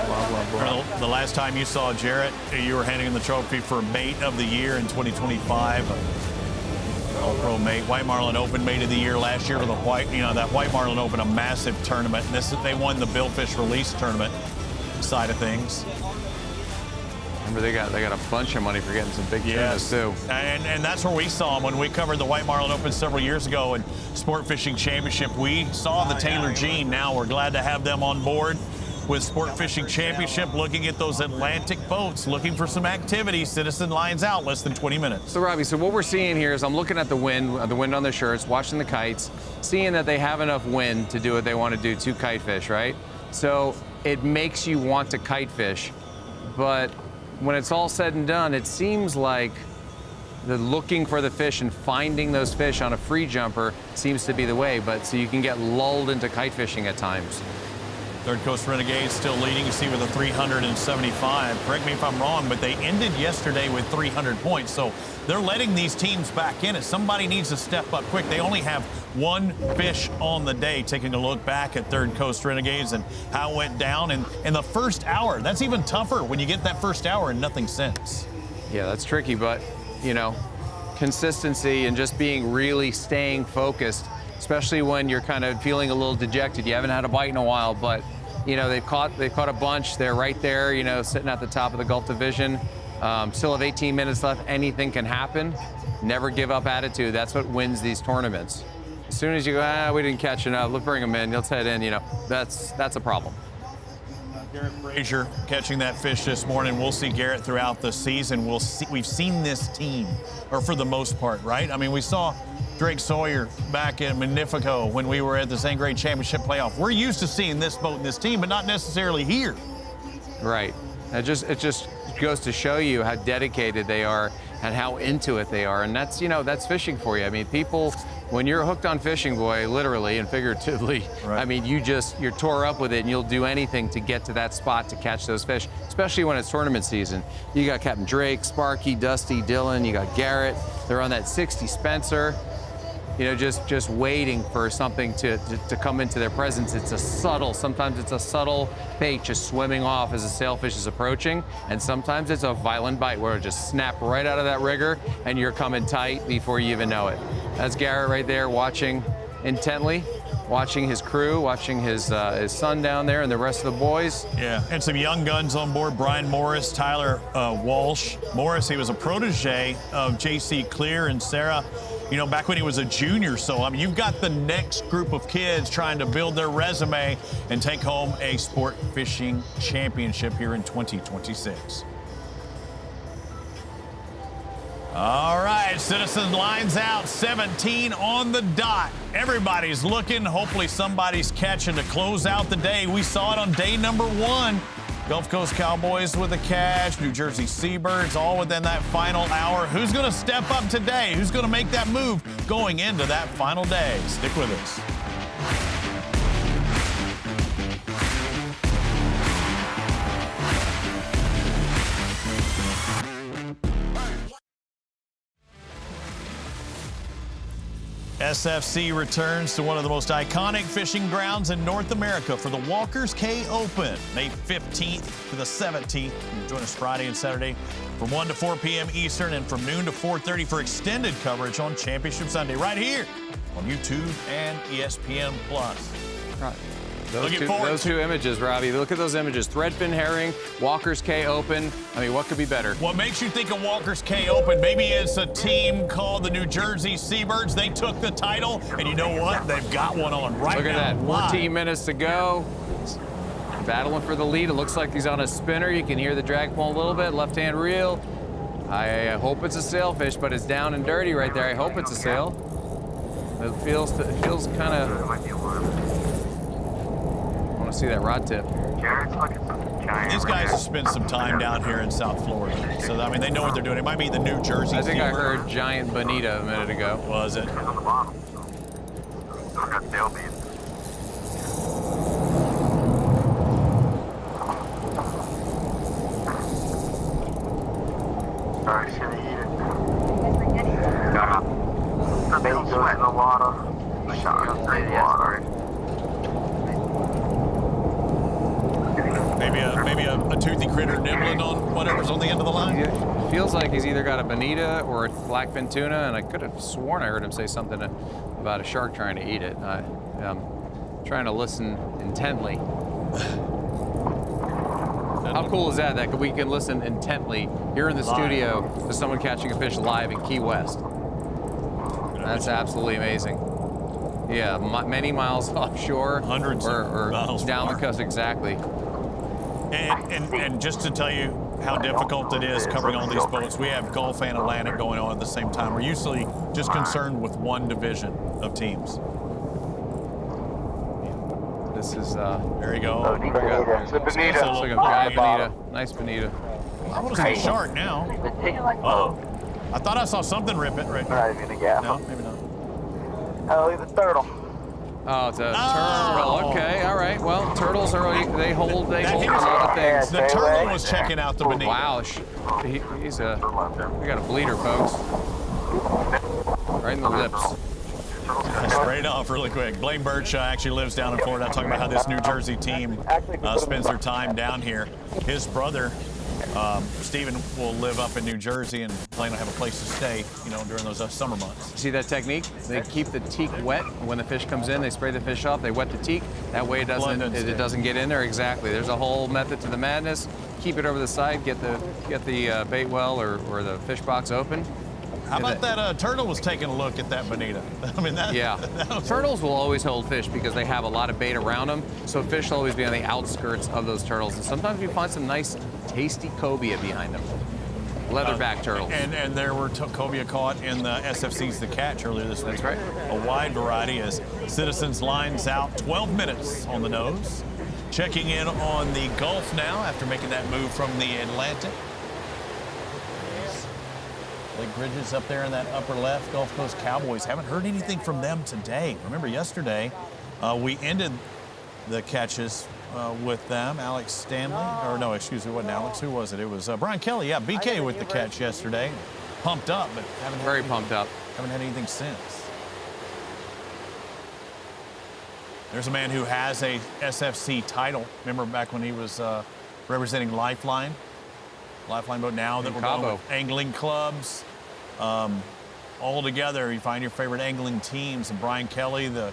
Blah, blah, blah. The last time you saw Jarrett, you were handing him the trophy for Mate of the Year in 2025. All-Pro Mate, White Marlin Open Mate of the Year last year with that White Marlin Open, a massive tournament. They won the Billfish Release tournament side of things. Remember, they got a bunch of money for getting some big tournaments too. And that's where we saw them when we covered the White Marlin Open several years ago in Sport Fishing Championship. We saw the Taylor Jean. Now we're glad to have them on board with Sport Fishing Championship, looking at those Atlantic boats, looking for some activity. Citizen lines out less than 20 minutes. So, Robbie, so what we're seeing here is I'm looking at the wind on their shirts, watching the kites, seeing that they have enough wind to do what they want to do to kite fish, right? So it makes you want to kite fish. But when it's all said and done, it seems like the looking for the fish and finding those fish on a free jumper seems to be the way. But so you can get lulled into kite fishing at times. Third Coast Renegades still leading, you see, with a 375. Correct me if I'm wrong, but they ended yesterday with 300 points. So they're letting these teams back in it. Somebody needs to step up quick. They only have one fish on the day. Taking a look back at Third Coast Renegades and how it went down in the first hour. That's even tougher when you get that first hour and nothing since. Yeah, that's tricky, but, consistency and just staying focused, especially when you're kind of feeling a little dejected. You haven't had a bite in a while, but they've caught a bunch. They're right there, sitting at the top of the Gulf Division. Still have 18 minutes left. Anything can happen. Never give up attitude. That's what wins these tournaments. As soon as you go, we didn't catch enough, let's bring them in. Let's head in. That's a problem. Garrett Frazier catching that fish this morning. We'll see Garrett throughout the season. We've seen this team, or for the most part, right? I mean, we saw Drake Sawyer back in Magnifico when we were at the St. Grade Championship playoff. We're used to seeing this boat and this team, but not necessarily here. Right. It just goes to show you how dedicated they are and how into it they are. And that's, that's fishing for you. I mean, people, when you're hooked on fishing, boy, literally and figuratively, right. I mean, you're tore up with it and you'll do anything to get to that spot to catch those fish, especially when it's tournament season. You got Captain Drake, Sparky, Dusty, Dylan, you got Garrett. They're on that 60 Spencer. Just waiting for something to come into their presence. Sometimes it's a subtle bait just swimming off as a sailfish is approaching, and sometimes it's a violent bite where it just snap right out of that rigger and you're coming tight before you even know it. That's Garrett right there watching intently, watching his crew, watching his son down there and the rest of the boys. Yeah, and some young guns on board. Brian Morris, Tyler Walsh. Morris, he was a protege of J.C. Clear and Sarah, back when he was a junior. So, I mean, you've got the next group of kids trying to build their resume and take home a sport fishing championship here in 2026. All right, Citizen lines out, 17 on the dot. Everybody's looking. Hopefully somebody's catching to close out the day. We saw it on day number 1. Gulf Coast Cowboys with a catch, New Jersey Seabirds all within that final hour. Who's going to step up today? Who's going to make that move going into that final day? Stick with us. SFC returns to one of the most iconic fishing grounds in North America for the Walker's Cay Open, May 15th to the 17th. You can join us Friday and Saturday from 1 to 4 p.m. Eastern and from noon to 4:30 for extended coverage on Championship Sunday right here on YouTube and ESPN Plus. Right. Those two images, Robbie. Look at those images. Threadfin herring, Walker's Cay Open. I mean, what could be better? What makes you think of Walker's Cay Open? Maybe it's a team called the New Jersey Seabirds. They took the title, and you know what? They've got one on right now. Look at that. 14 minutes to go. Battling for the lead. It looks like he's on a spinner. You can hear the drag pull a little bit. Left-hand reel. I hope it's a sailfish, but it's down and dirty right there. I hope it's a sail. It feels kind of. I want to see that rod tip. These guys have spent some time down here in South Florida, so I mean they know what they're doing. It might be the New Jersey. I think I heard giant bonita a minute ago. Was it? Sorry, should have eaten. The bait goes in the water. Maybe a toothy critter nibbling on whatever's on the end of the line. It feels like he's either got a bonita or a blackfin tuna, and I could have sworn I heard him say something about a shark trying to eat it. I'm trying to listen intently. How cool is that? That we can listen intently here in the studio to someone catching a fish live in Key West. That's absolutely amazing. Yeah, many miles offshore, hundreds or miles down the coast, exactly. And just to tell you how difficult it is covering all these boats, we have Gulf and Atlantic going on at the same time. We're usually just concerned with one division of teams. This is there you go. It's a bonita. It's like a giant bonita. Nice bonita. I want to see a shark now. Oh, I thought I saw something rip it right now. No, maybe not. Oh, it's a turtle. Oh, it's a turtle. Okay, all right. Well, turtles they hold a lot of things. The turtle was checking out the bonita. Wow, we got a bleeder, folks. Right in the lips. Straight off really quick. Blaine Birdshaw actually lives down in Florida. Talking about how this New Jersey team spends their time down here. His brother, Steven, will live up in New Jersey and plan to have a place to stay, during those summer months. See that technique? They keep the teak wet. When the fish comes in, they spray the fish off. They wet the teak. That way it doesn't get in there. Exactly. There's a whole method to the madness. Keep it over the side. Get the bait well or the fish box open. How about that turtle was taking a look at that bonita? I mean, Turtles will always hold fish because they have a lot of bait around them, so fish will always be on the outskirts of those turtles. And sometimes you find some nice, tasty cobia behind them. Leatherback turtles. And there were cobia caught in the SFC's The Catch earlier this week. That's right. A wide variety as Citizens lines out 12 minutes on the nose. Checking in on the Gulf now after making that move from the Atlantic. Blake Bridges up there in that upper left. Gulf Coast Cowboys. Haven't heard anything from them today. Remember yesterday, we ended the catches with them. Alex Stanley, or no, excuse me, it wasn't Alex. Who was it? It was Brian Kelly. Yeah, BK with the catch yesterday. Pumped up, but haven't pumped up. Haven't had anything since. There's a man who has a SFC title. Remember back when he was representing Lifeline boat. Now that we're going with angling clubs, all together, you find your favorite angling teams. And Brian Kelly, the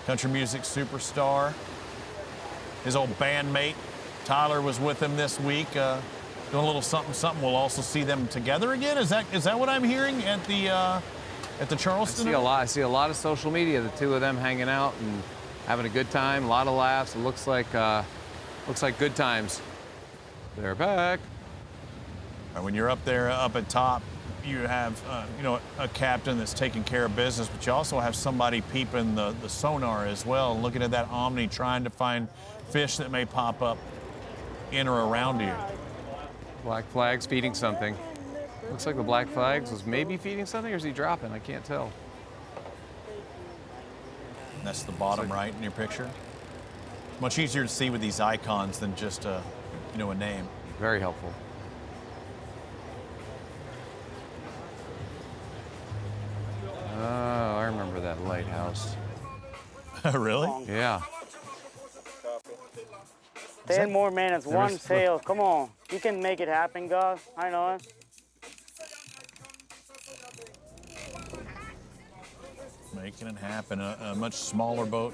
country music superstar, his old bandmate Tyler was with him this week, doing a little something. We'll also see them together again. Is that what I'm hearing at the Charleston? I see a lot of social media. The two of them hanging out and having a good time. A lot of laughs. It looks like good times. They're back. When you're up there, up at top, you have a captain that's taking care of business, but you also have somebody peeping the sonar as well, looking at that Omni, trying to find fish that may pop up in or around you. Black Flag's feeding something. Looks like the Black Flags was maybe feeding something, or is he dropping? I can't tell. And that's the bottom right in your picture. Much easier to see with these icons than just a name. Very helpful. Oh, I remember that lighthouse. Really? Yeah. 10 more minutes, one sail. Come on. You can make it happen, Gus. I know it. Making it happen. A much smaller boat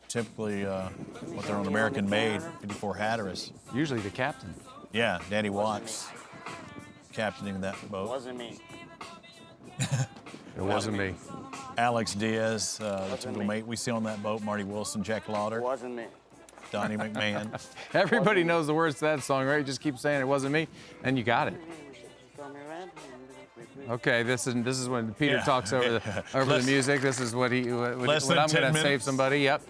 typically what they're on American made, 54 Hatteras. Usually the captain. Yeah, Danny Watts captaining that boat. It wasn't me. It wasn't me. Alex Diaz, the typical mate we see on that boat, Marty Wilson, Jack Lauder. It wasn't me. Donnie McMahon. Everybody knows the words to that song, right? You just keep saying it wasn't me, and you got it. Okay, this is when Peter talks over the music. This is what I'm going to save somebody. Yep.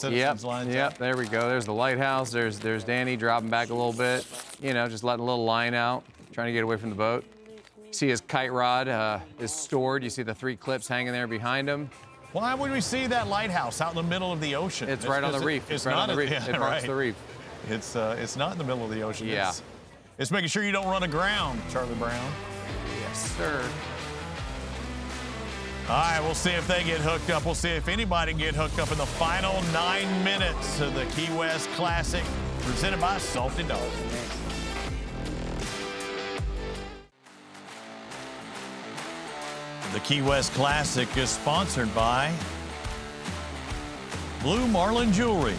Yep. There we go. There's the lighthouse. There's Danny dropping back a little bit. You know, just letting a little line out, trying to get away from the boat. See his kite rod is stored. You see the 3 clips hanging there behind him. Why would we see that lighthouse out in the middle of the ocean? It's right on the reef. It's right not on the reef. Yeah, it marks the reef. It's not in the middle of the ocean. Yeah. It's making sure you don't run aground, Charlie Brown. Yes, sir. All right, we'll see if they get hooked up. We'll see if anybody can get hooked up in the final 9 minutes of the Key West Classic, presented by Salty Dogs. The Key West Classic is sponsored by Blue Marlin Jewelry,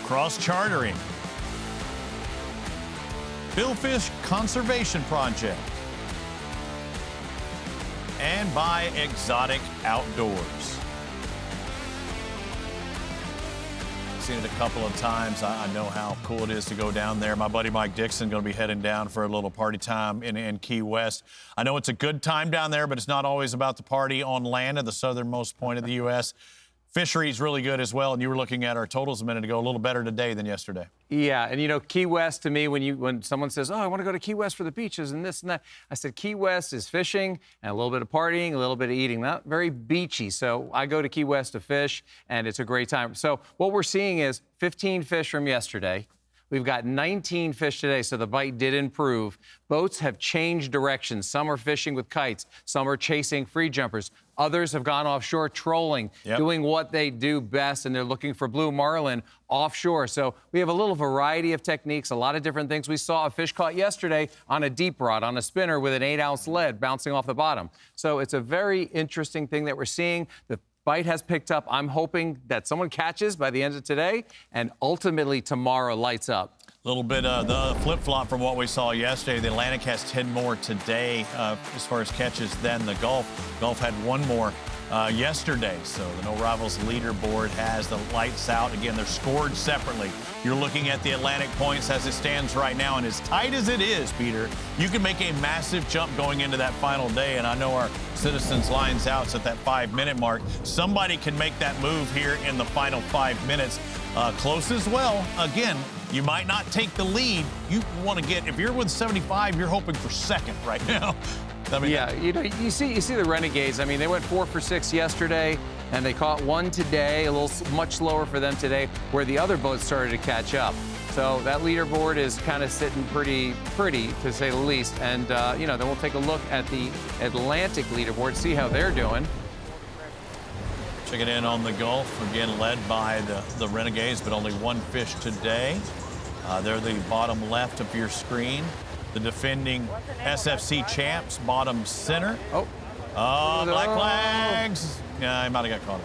Cross Chartering, Billfish Conservation Project, and by Exotic Outdoors. Seen it a couple of times. I know how cool it is to go down there. My buddy Mike Dixon going to be heading down for a little party time in Key West. I know it's a good time down there, but it's not always about the party on land at the southernmost point of the U.S. Fishery's really good as well, and you were looking at our totals a minute ago, a little better today than yesterday. Yeah, and you know, Key West to me, when someone says, oh, I want to go to Key West for the beaches and this and that, I said Key West is fishing and a little bit of partying, a little bit of eating, not very beachy. So I go to Key West to fish, and it's a great time. So what we're seeing is 15 fish from yesterday. We've got 19 fish today, so the bite did improve. Boats have changed directions. Some are fishing with kites. Some are chasing free jumpers. Others have gone offshore trolling, doing what they do best, and they're looking for blue marlin offshore. So we have a little variety of techniques, a lot of different things. We saw a fish caught yesterday on a deep rod, on a spinner with an 8-ounce lead bouncing off the bottom. So it's a very interesting thing that we're seeing. The bite has picked up. I'm hoping that someone catches by the end of today, and ultimately tomorrow lights up. A little bit of the flip-flop from what we saw yesterday. The Atlantic has 10 more today as far as catches than the Gulf. Gulf had 1 more yesterday. So the No Rivals leaderboard has the lights out. Again, they're scored separately. You're looking at the Atlantic points as it stands right now. And as tight as it is, Peter, you can make a massive jump going into that final day. And I know our Citizens lines out's at that 5-minute mark. Somebody can make that move here in the final 5 minutes. Close as well. Again, you might not take the lead. You want to get, if you're with 75, you're hoping for second right now. I mean, yeah, you see the Renegades. I mean, they went 4 for 6 yesterday, and they caught 1 today, a little much slower for them today, where the other boats started to catch up. So that leaderboard is kind of sitting pretty, to say the least. And, then we'll take a look at the Atlantic leaderboard, see how they're doing. Checking in on the Gulf, again led by the Renegades, but only 1 fish today. They're the bottom left of your screen. The defending SFC champs, bottom center. Black flags. Yeah, he might have got caught.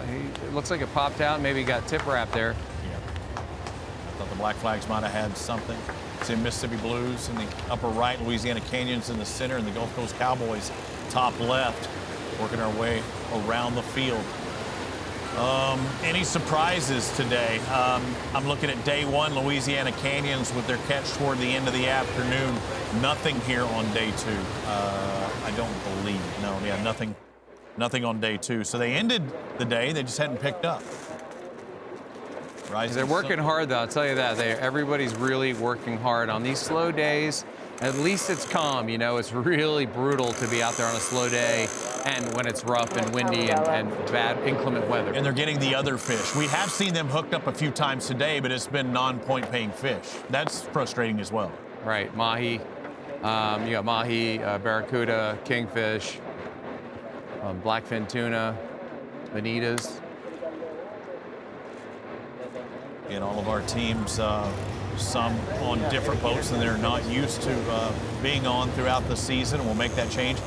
It looks like it popped out. Maybe he got tip wrapped there. Yeah. I thought the Black Flags might have had something. See Mississippi Blues in the upper right, Louisiana Canyons in the center, and the Gulf Coast Cowboys top left. Working our way around the field. Any surprises today? I'm looking at day 1, Louisiana Canyons with their catch toward the end of the afternoon. Nothing here on day 2. I don't believe. No, yeah, nothing on day 2. So they ended the day. They just hadn't picked up. They're working hard, though. I'll tell you that. Everybody's really working hard on these slow days. At least it's calm, you know. It's really brutal to be out there on a slow day and when it's rough and windy and bad inclement weather. And they're getting the other fish. We have seen them hooked up a few times today, but it's been non-point paying fish. That's frustrating as well. Right, mahi. You got mahi, barracuda, kingfish, blackfin tuna, bonitas. And all of our teams, some on different boats than they're not used to being on throughout the season, and we'll make that change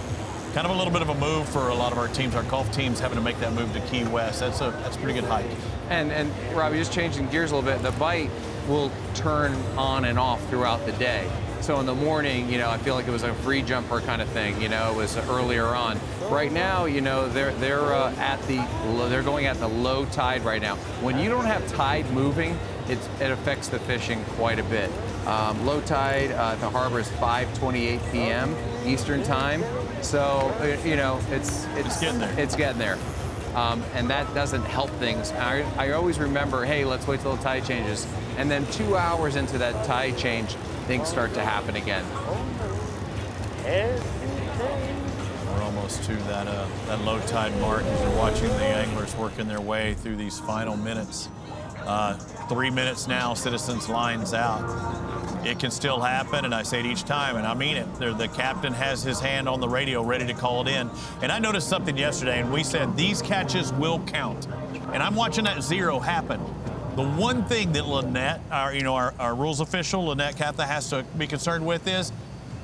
kind of a little bit of a move for a lot of our teams. Our golf teams having to make that move to Key West. That's a pretty good hike. And Robbie, just changing gears a little bit, the bite will turn on and off throughout the day. So in the morning, you know, I feel like it was a free jumper kind of thing. You know, it was earlier on. Right now, you know, they're going at the low tide right now. When you don't have tide moving, it affects the fishing quite a bit. Low tide at the harbor is 5:28 p.m. Eastern time. So you know, it's getting there. It's getting there. And that doesn't help things. I always remember, hey, let's wait till the tide changes. And then 2 hours into that tide change, things start to happen again. We're almost to that low tide mark as you're watching the anglers working their way through these final minutes. 3 minutes now, Citizens lines out. It can still happen, and I say it each time, and I mean it. The captain has his hand on the radio ready to call it in. And I noticed something yesterday, and we said these catches will count. And I'm watching that 0 happen. The one thing that Lynette, our rules official, Lynette Catha, has to be concerned with is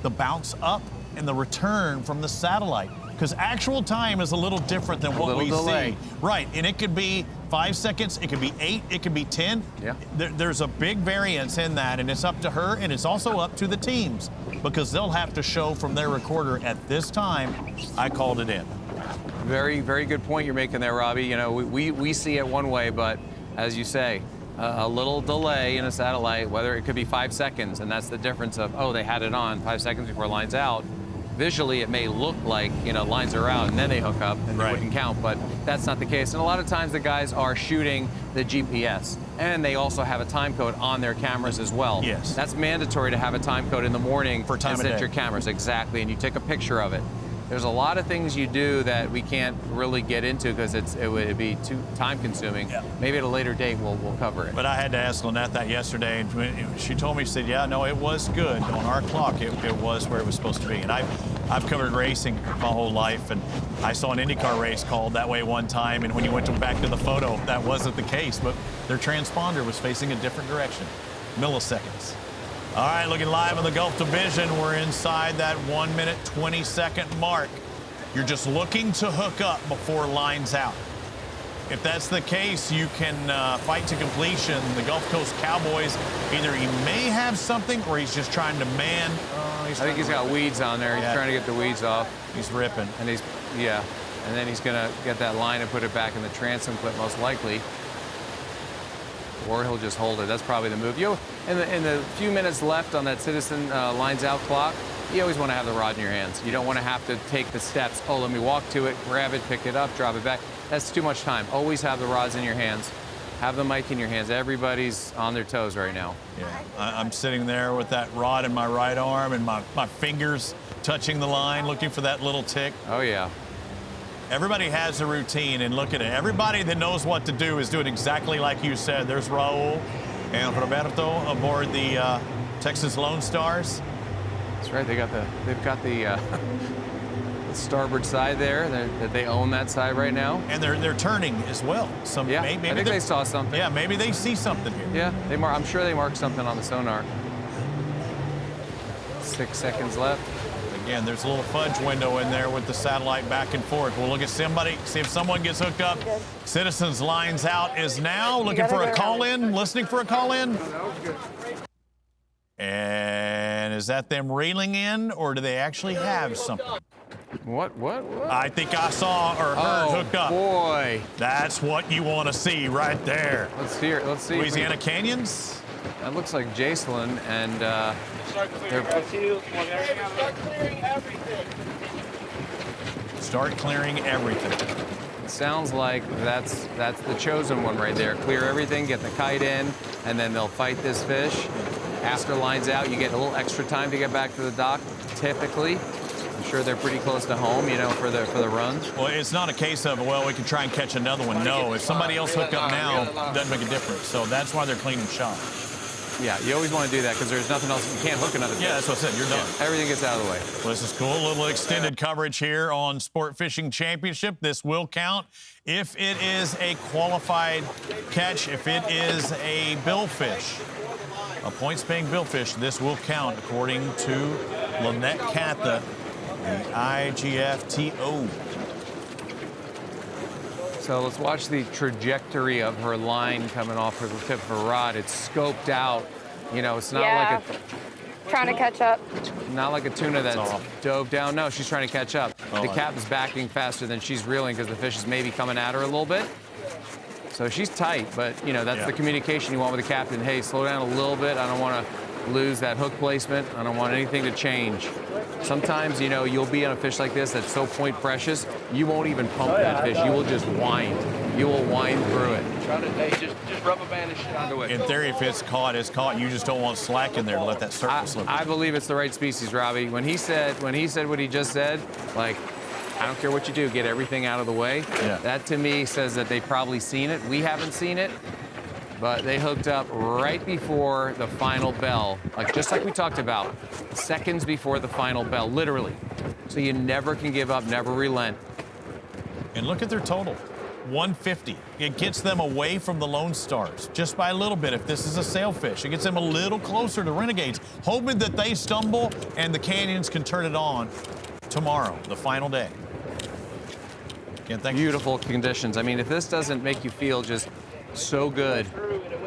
the bounce up and the return from the satellite. Because actual time is a little different than what we see. Right, and it could be 5 seconds, it could be 8, it could be 10. Yeah. There's a big variance in that, and it's up to her, and it's also up to the teams, because they'll have to show from their recorder at this time, I called it in. Very, very good point you're making there, Robbie. You know, we see it one way, but as you say, a little delay in a satellite, whether it could be 5 seconds, and that's the difference of, oh, they had it on 5 seconds before line's out. Visually, it may look like, you know, lines are out and then they hook up and they wouldn't count, but that's not the case. And a lot of times the guys are shooting the GPS, and they also have a time code on their cameras as well. Yes. That's mandatory to have a time code in the morning for time and set your cameras, exactly, and you take a picture of it. There's a lot of things you do that we can't really get into because it would be too time consuming. Yeah. Maybe at a later date we'll cover it. But I had to ask Lynette that yesterday, and she told me, she said, yeah, no, it was good. On our clock, it was where it was supposed to be. And I've covered racing my whole life, and I saw an IndyCar race called that way one time, and when you went back to the photo, that wasn't the case, but their transponder was facing a different direction, milliseconds. All right, looking live in the Gulf Division, we're inside that 1 minute, 20-second mark. You're just looking to hook up before line's out. If that's the case, you can fight to completion. The Gulf Coast Cowboys, either he may have something or he's just trying to man. I think he's got weeds on there. He's trying to get the weeds off. He's ripping. And and then he's gonna get that line and put it back in the transom clip most likely. Or he'll just hold it. That's probably the move. In the few minutes left on that Citizen lines out clock, you always want to have the rod in your hands. You don't want to have to take the steps. Oh, let me walk to it, grab it, pick it up, drop it back. That's too much time. Always have the rods in your hands. Have the mic in your hands. Everybody's on their toes right now. Yeah, I'm sitting there with that rod in my right arm and my fingers touching the line, looking for that little tick. Oh, yeah. Everybody has a routine, and look at it. Everybody that knows what to do is doing exactly like you said. There's Raul and Roberto aboard the Texas Lone Stars. That's right. They've got the starboard side there. They own that side right now. And they're turning as well. Maybe I think they saw something. Yeah, maybe they see something here. Yeah, I'm sure they marked something on the sonar. 6 seconds left. Again, there's a little fudge window in there with the satellite back and forth. We'll look at somebody, see if someone gets hooked up. Citizens lines out is now looking for a call-in, listening for a call-in. And is that them reeling in, or do they actually have something? What? I think I saw or heard hooked up. Oh, boy. That's what you want to see right there. Let's hear it. Let's see. Louisiana Canyons? That looks like Jacelyn, and Start clearing everything. Start clearing everything. It sounds like that's the chosen one right there. Clear everything, get the kite in, and then they'll fight this fish. After line's out, you get a little extra time to get back to the dock, typically. I'm sure they're pretty close to home, you know, for the runs. Well, it's not a case of, well, we can try and catch another one. No, if somebody else hook up now, it doesn't make a difference. So that's why they're cleaning shop. Yeah, you always want to do that because there's nothing else. You can't hook another fish. Yeah, that's what I said. You're done. Yeah, everything gets out of the way. Well, this is cool. A little extended coverage here on Sport Fishing Championship. This will count if it is a qualified catch, if it is a billfish. A points-paying billfish, this will count according to Lynette Catha the IGFTO. So let's watch the trajectory of her line coming off her tip of her rod. It's scoped out. You know, it's not like a... Trying to catch up. Not like a tuna that's dove down. No, she's trying to catch up. Oh, The cap is backing faster than she's reeling because the fish is maybe coming at her a little bit. So she's tight, but, you know, that's the communication you want with the captain. Hey, slow down a little bit. I don't want to lose that hook placement. I don't want anything to change. Sometimes, you know, you'll be on a fish like this that's so point precious, you won't even pump that fish. You will just wind. You will wind through it. Just rubber band the shit onto it. In theory, if it's caught, it's caught. You just don't want slack in there to let that surface slip. I believe it's the right species, Robbie. When he said what he just said, like, I don't care what you do, get everything out of the way. Yeah. That to me says that they've probably seen it. We haven't seen it, but they hooked up right before the final bell, like just like we talked about, seconds before the final bell, literally. So you never can give up, never relent. And look at their total. 150. It gets them away from the Lone Stars just by a little bit. If this is a sailfish, it gets them a little closer to Renegades, hoping that they stumble and the Canyons can turn it on tomorrow, the final day. Beautiful conditions. I mean, if this doesn't make you feel just so good,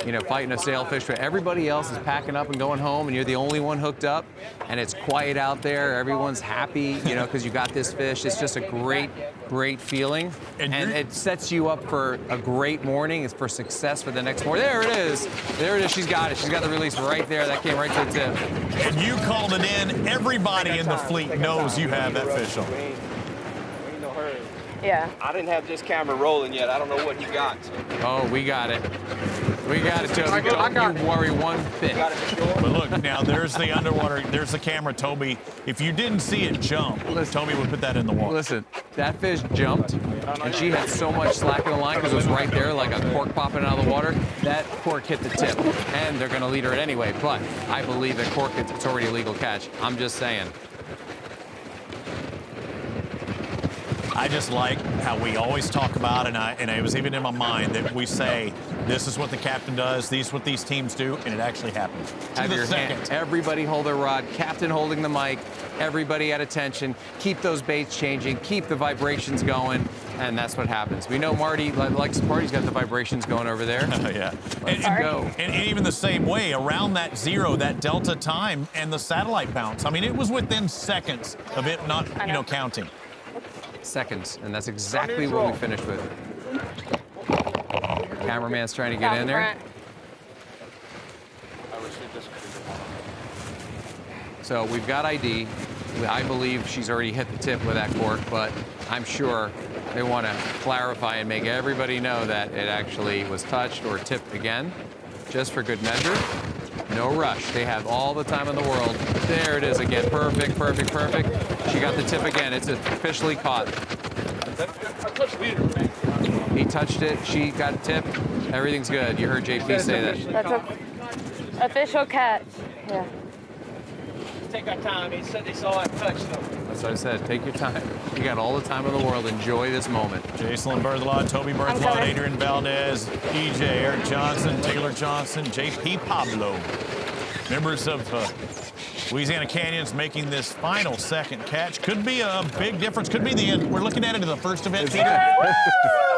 you know, fighting a sailfish, but everybody else is packing up and going home, and you're the only one hooked up, and it's quiet out there. Everyone's happy, you know, because you got this fish. It's just a great, great feeling, and it sets you up for a great morning. It's for success for the next morning. There it is. There it is. She's got it. She's got the release right there. That came right to the tip. And you called it in. Everybody in the fleet knows you have that fish on. Yeah. I didn't have this camera rolling yet. I don't know what you got. Oh, we got it. We got it, Toby. Don't you worry one bit. But look, now there's the underwater, there's the camera, Toby. If you didn't see it jump, Toby would put that in the water. Listen, that fish jumped, and she had so much slack in the line because it was right there like a cork popping out of the water. That cork hit the tip, and they're going to lead her it anyway. But I believe that cork, it's already a legal catch. I'm just saying. I just like how we always talk about, and it was even in my mind that we say, this is what the captain does, these what these teams do, and it actually happens. Have your hand. Everybody hold their rod, captain holding the mic, everybody at attention, keep those baits changing, keep the vibrations going, and that's what happens. We know Marty's got the vibrations going over there. Oh, yeah. And even the same way, around that zero, that delta time, and the satellite bounce. I mean, it was within seconds of it not, counting. Seconds, and that's exactly what we finished with. Cameraman's trying to get in there. So we've got ID. I believe she's already hit the tip with that cork, but I'm sure they want to clarify and make everybody know that it actually was touched or tipped again, just for good measure. No rush. They have all the time in the world. There it is again. Perfect, perfect, perfect. She got the tip again. It's officially caught. He touched it. She got tipped. Everything's good. You heard JP say that. That's an official catch. Yeah. Take our time. They said they saw it touch them. That's what I said. Take your time. You got all the time in the world. Enjoy this moment. Jason Berthelot, Toby Berthelot, Adrian Valdez, EJ, Eric Johnson, Taylor Johnson, JP Pablo. Members of Louisiana Canyons making this final second catch. Could be a big difference. Could be the end. We're looking at it in the first event, Peter.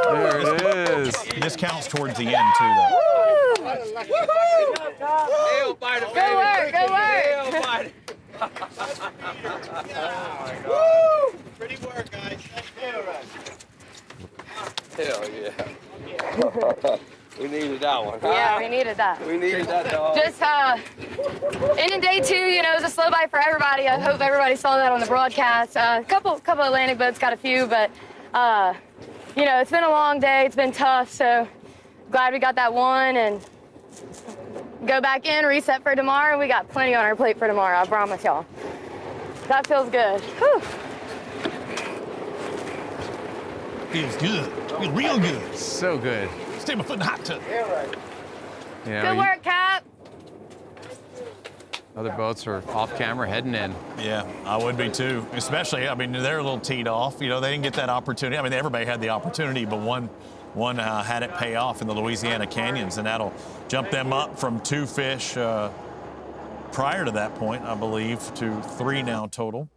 There it is. This counts towards the end, too, though. Go work, go work. Woo! Pretty work, guys. Hell yeah. We needed that one. Yeah, we needed that. We needed that, dog. Just ending day 2, you know, it was a slow bite for everybody. I hope everybody saw that on the broadcast. A couple Atlantic boats got a few, but you know, it's been a long day. It's been tough, so glad we got that one and go back in, reset for tomorrow. We got plenty on our plate for tomorrow, I promise y'all. That feels good. Whew. Feels good. Feels real good. So good. Stay my foot in the hot tub. Yeah, right. Yeah, Good work, Cap. Other boats are off camera heading in. Yeah, I would be too. Especially, I mean, they're a little teed off. You know, they didn't get that opportunity. I mean, everybody had the opportunity, but one had it pay off in the Louisiana Canyons, and that'll jump them up from 2 fish prior to that point, I believe, to 3 now total.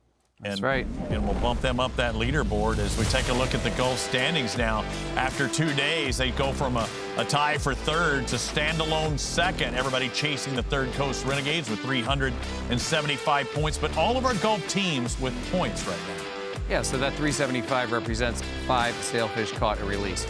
That's right. And we'll bump them up that leaderboard as we take a look at the golf standings now. After 2 days, they go from a tie for third to standalone second. Everybody chasing the Third Coast Renegades with 375 points, but all of our golf teams with points right now. Yeah, so that 375 represents 5 sailfish caught and released.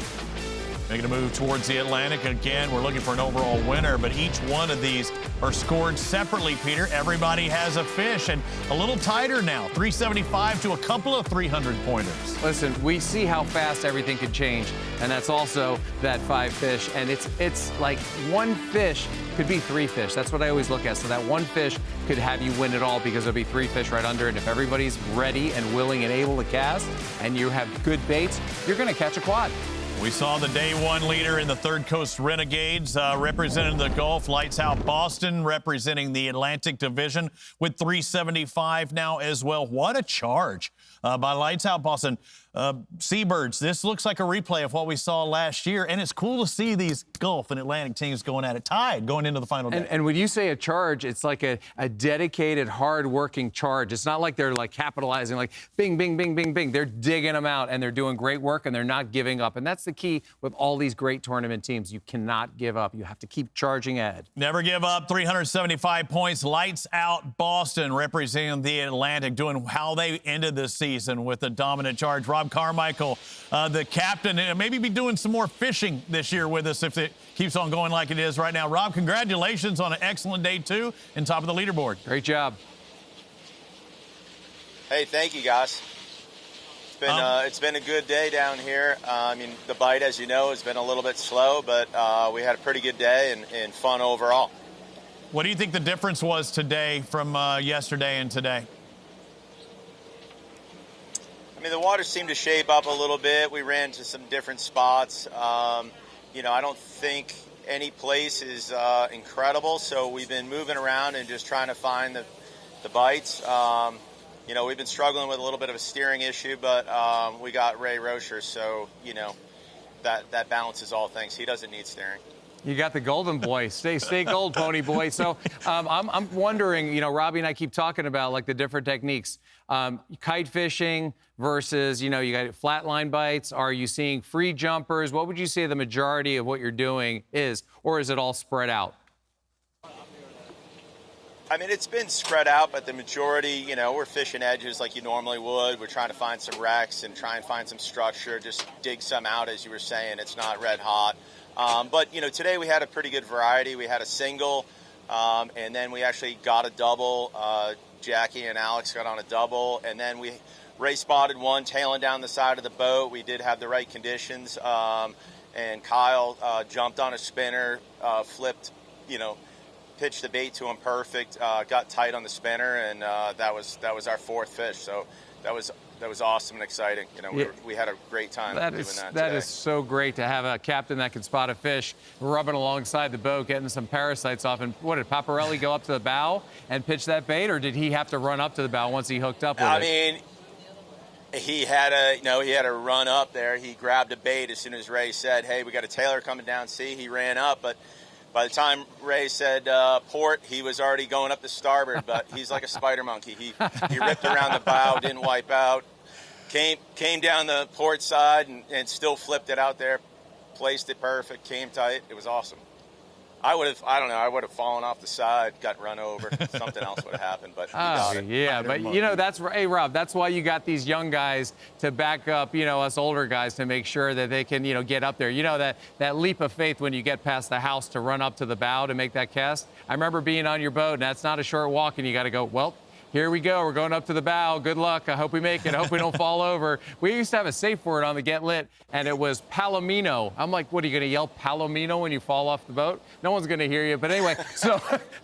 Making a move towards the Atlantic. Again, we're looking for an overall winner, but each one of these are scored separately, Peter. Everybody has a fish, and a little tighter now, 375 to a couple of 300-pointers. Listen, we see how fast everything could change, and that's also that 5 fish, and it's like 1 fish could be 3 fish. That's what I always look at. So that 1 fish could have you win it all because there'll be 3 fish right under it. And if everybody's ready and willing and able to cast, and you have good baits, you're going to catch a quad. We saw the day 1 leader in the Third Coast Renegades representing the Gulf. Lights Out Boston representing the Atlantic Division with 375 now as well. What a charge by Lights Out Boston. Seabirds, this looks like a replay of what we saw last year, and it's cool to see these Gulf and Atlantic teams going at it tied going into the final day. And when you say a charge, it's like a dedicated, hard-working charge. It's not like they're like capitalizing, like bing, bing, bing, bing, bing. They're digging them out, and they're doing great work, and they're not giving up. And that's the key with all these great tournament teams. You cannot give up. You have to keep charging ahead. Never give up. 375 points. Lights Out Boston representing the Atlantic, doing how they ended this season with a dominant charge. Rob Carmichael, the captain, maybe be doing some more fishing this year with us if it keeps on going like it is right now. Rob, congratulations on an excellent day 2 and top of the leaderboard. Great job. Hey, thank you, guys. It's been a good day down here. I mean, the bite, as you know, has been a little bit slow, but we had a pretty good day and fun overall. What do you think the difference was today from yesterday and today? I mean, the water seemed to shape up a little bit. We ran to some different spots. You know, I don't think any place is incredible, so we've been moving around and just trying to find the bites. You know, we've been struggling with a little bit of a steering issue, but we got Ray Rocher, so, you know, that balances all things. He doesn't need steering. You got the golden boy. Stay gold, pony boy. So I'm wondering, you know, Robbie and I keep talking about like the different techniques. Kite fishing versus, you know, you got flatline bites. Are you seeing free jumpers? What would you say the majority of what you're doing is, or is it all spread out? I mean, it's been spread out, but the majority, you know, we're fishing edges like you normally would. We're trying to find some wrecks and try and find some structure, just dig some out, as you were saying. It's not red hot. But, you know, today we had a pretty good variety. We had a single, and then we actually got a double. Jackie and Alex got on a double, and then Ray spotted one tailing down the side of the boat. We did have the right conditions, and Kyle jumped on a spinner, flipped, you know, pitched the bait to him perfect, got tight on the spinner, and that was our 4th fish. So that was awesome and exciting. You know, we had a great time doing that today. That is so great to have a captain that can spot a fish, rubbing alongside the boat, getting some parasites off. And what, did Paparelli go up to the bow and pitch that bait, or did he have to run up to the bow once he hooked up with it? I mean, he had to run up there. He grabbed a bait as soon as Ray said, "Hey, we got a Taylor coming down." See, he ran up, but by the time Ray said port, he was already going up to starboard, but he's like a spider monkey. He ripped around the bow, didn't wipe out, came down the port side and still flipped it out there, placed it perfect, came tight. It was awesome. I would have fallen off the side, got run over. Something else would have happened, but he got it. Yeah, but you know, hey, Rob, that's why you got these young guys to back up, you know, us older guys to make sure that they can, you know, get up there. You know, that leap of faith when you get past the house to run up to the bow to make that cast. I remember being on your boat, and that's not a short walk, and you got to go, well, here we go. We're going up to the bow. Good luck. I hope we make it. I hope we don't fall over. We used to have a safe word on the Get Lit, and it was palomino. I'm like, what, are you going to yell palomino when you fall off the boat? No one's going to hear you. But anyway,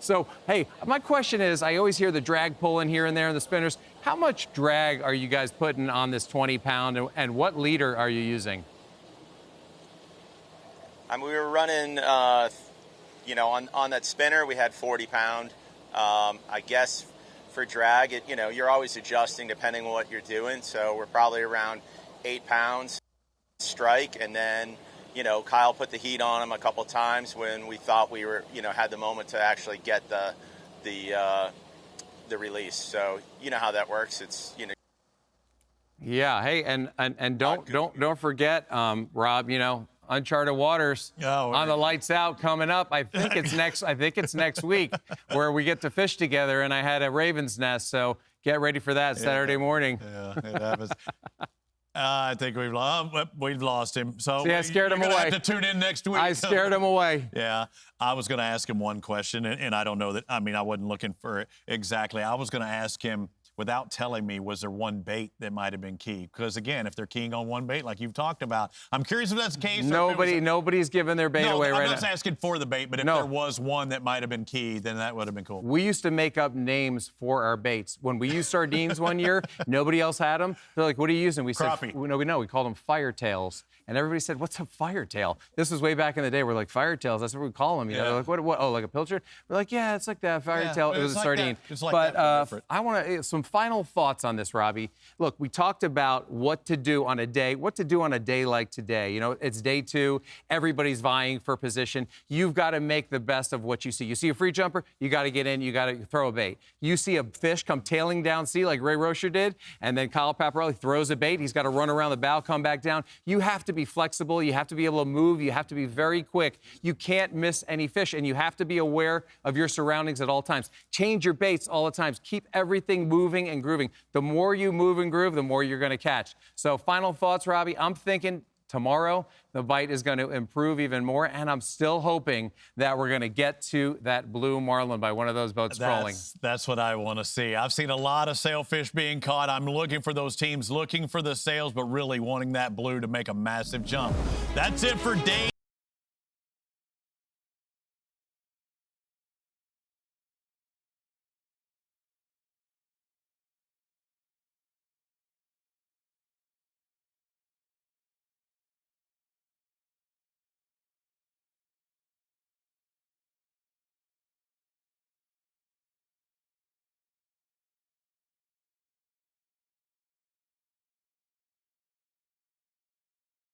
so hey, my question is, I always hear the drag pulling here and there in the spinners. How much drag are you guys putting on this 20-pound, and what leader are you using? I mean, we were running, you know, on that spinner, we had 40-pound. I guess for drag, you know, you're always adjusting depending on what you're doing. So we're probably around 8 pounds strike, and then, you know, Kyle put the heat on him a couple times when we thought we were, you know, had the moment to actually get the release. So you know how that works. It's, you know, Yeah. Hey, and don't forget, Rob. You know, uncharted waters on the Lights Out coming up. I think it's next week where we get to fish together. And I had a raven's nest, so get ready for that Saturday morning. Yeah, it happens. I think we've lost him. So see, I scared him away. Have to tune in next week. I scared him away. Yeah, I was going to ask him one question, and I don't know that. I mean, I wasn't looking for it exactly. I was going to ask him, without telling me, was there one bait that might have been key? Because again, if they're keying on one bait, like you've talked about, I'm curious if that's the case. Nobody's giving their bait away right now. I'm not asking for the bait, but if there was one that might have been key, then that would have been cool. We used to make up names for our baits. When we used sardines one year, nobody else had them. They're like, "What are you using?" We said, "No, we called them fire tails." And everybody said, "What's a fire tail?" This was way back in the day. We're like, "Fire tails, that's what we call them." You know, they're like, "What? Oh, like a pilchard?" We're like, "Yeah, it's like that fire tail." It was a sardine. But I want to some final thoughts on this, Robbie. Look, we talked about what to do on a day like today. You know, it's day 2. Everybody's vying for position. You've got to make the best of what you see. You see a free jumper, you got to get in, you got to throw a bait. You see a fish come tailing down sea like Ray Rocher did, and then Kyle Paparelli throws a bait. He's got to run around the bow, come back down. You have to be flexible. You have to be able to move. You have to be very quick. You can't miss any fish, and you have to be aware of your surroundings at all times. Change your baits all the time. Keep everything moving and grooving. The more you move and groove, the more you're going to catch. So final thoughts, Robbie. I'm thinking tomorrow the bite is going to improve even more, and I'm still hoping that we're going to get to that blue marlin by one of those boats trolling. That's what I want to see. I've seen a lot of sailfish being caught. I'm looking for those teams looking for the sails, but really wanting that blue to make a massive jump. That's it for day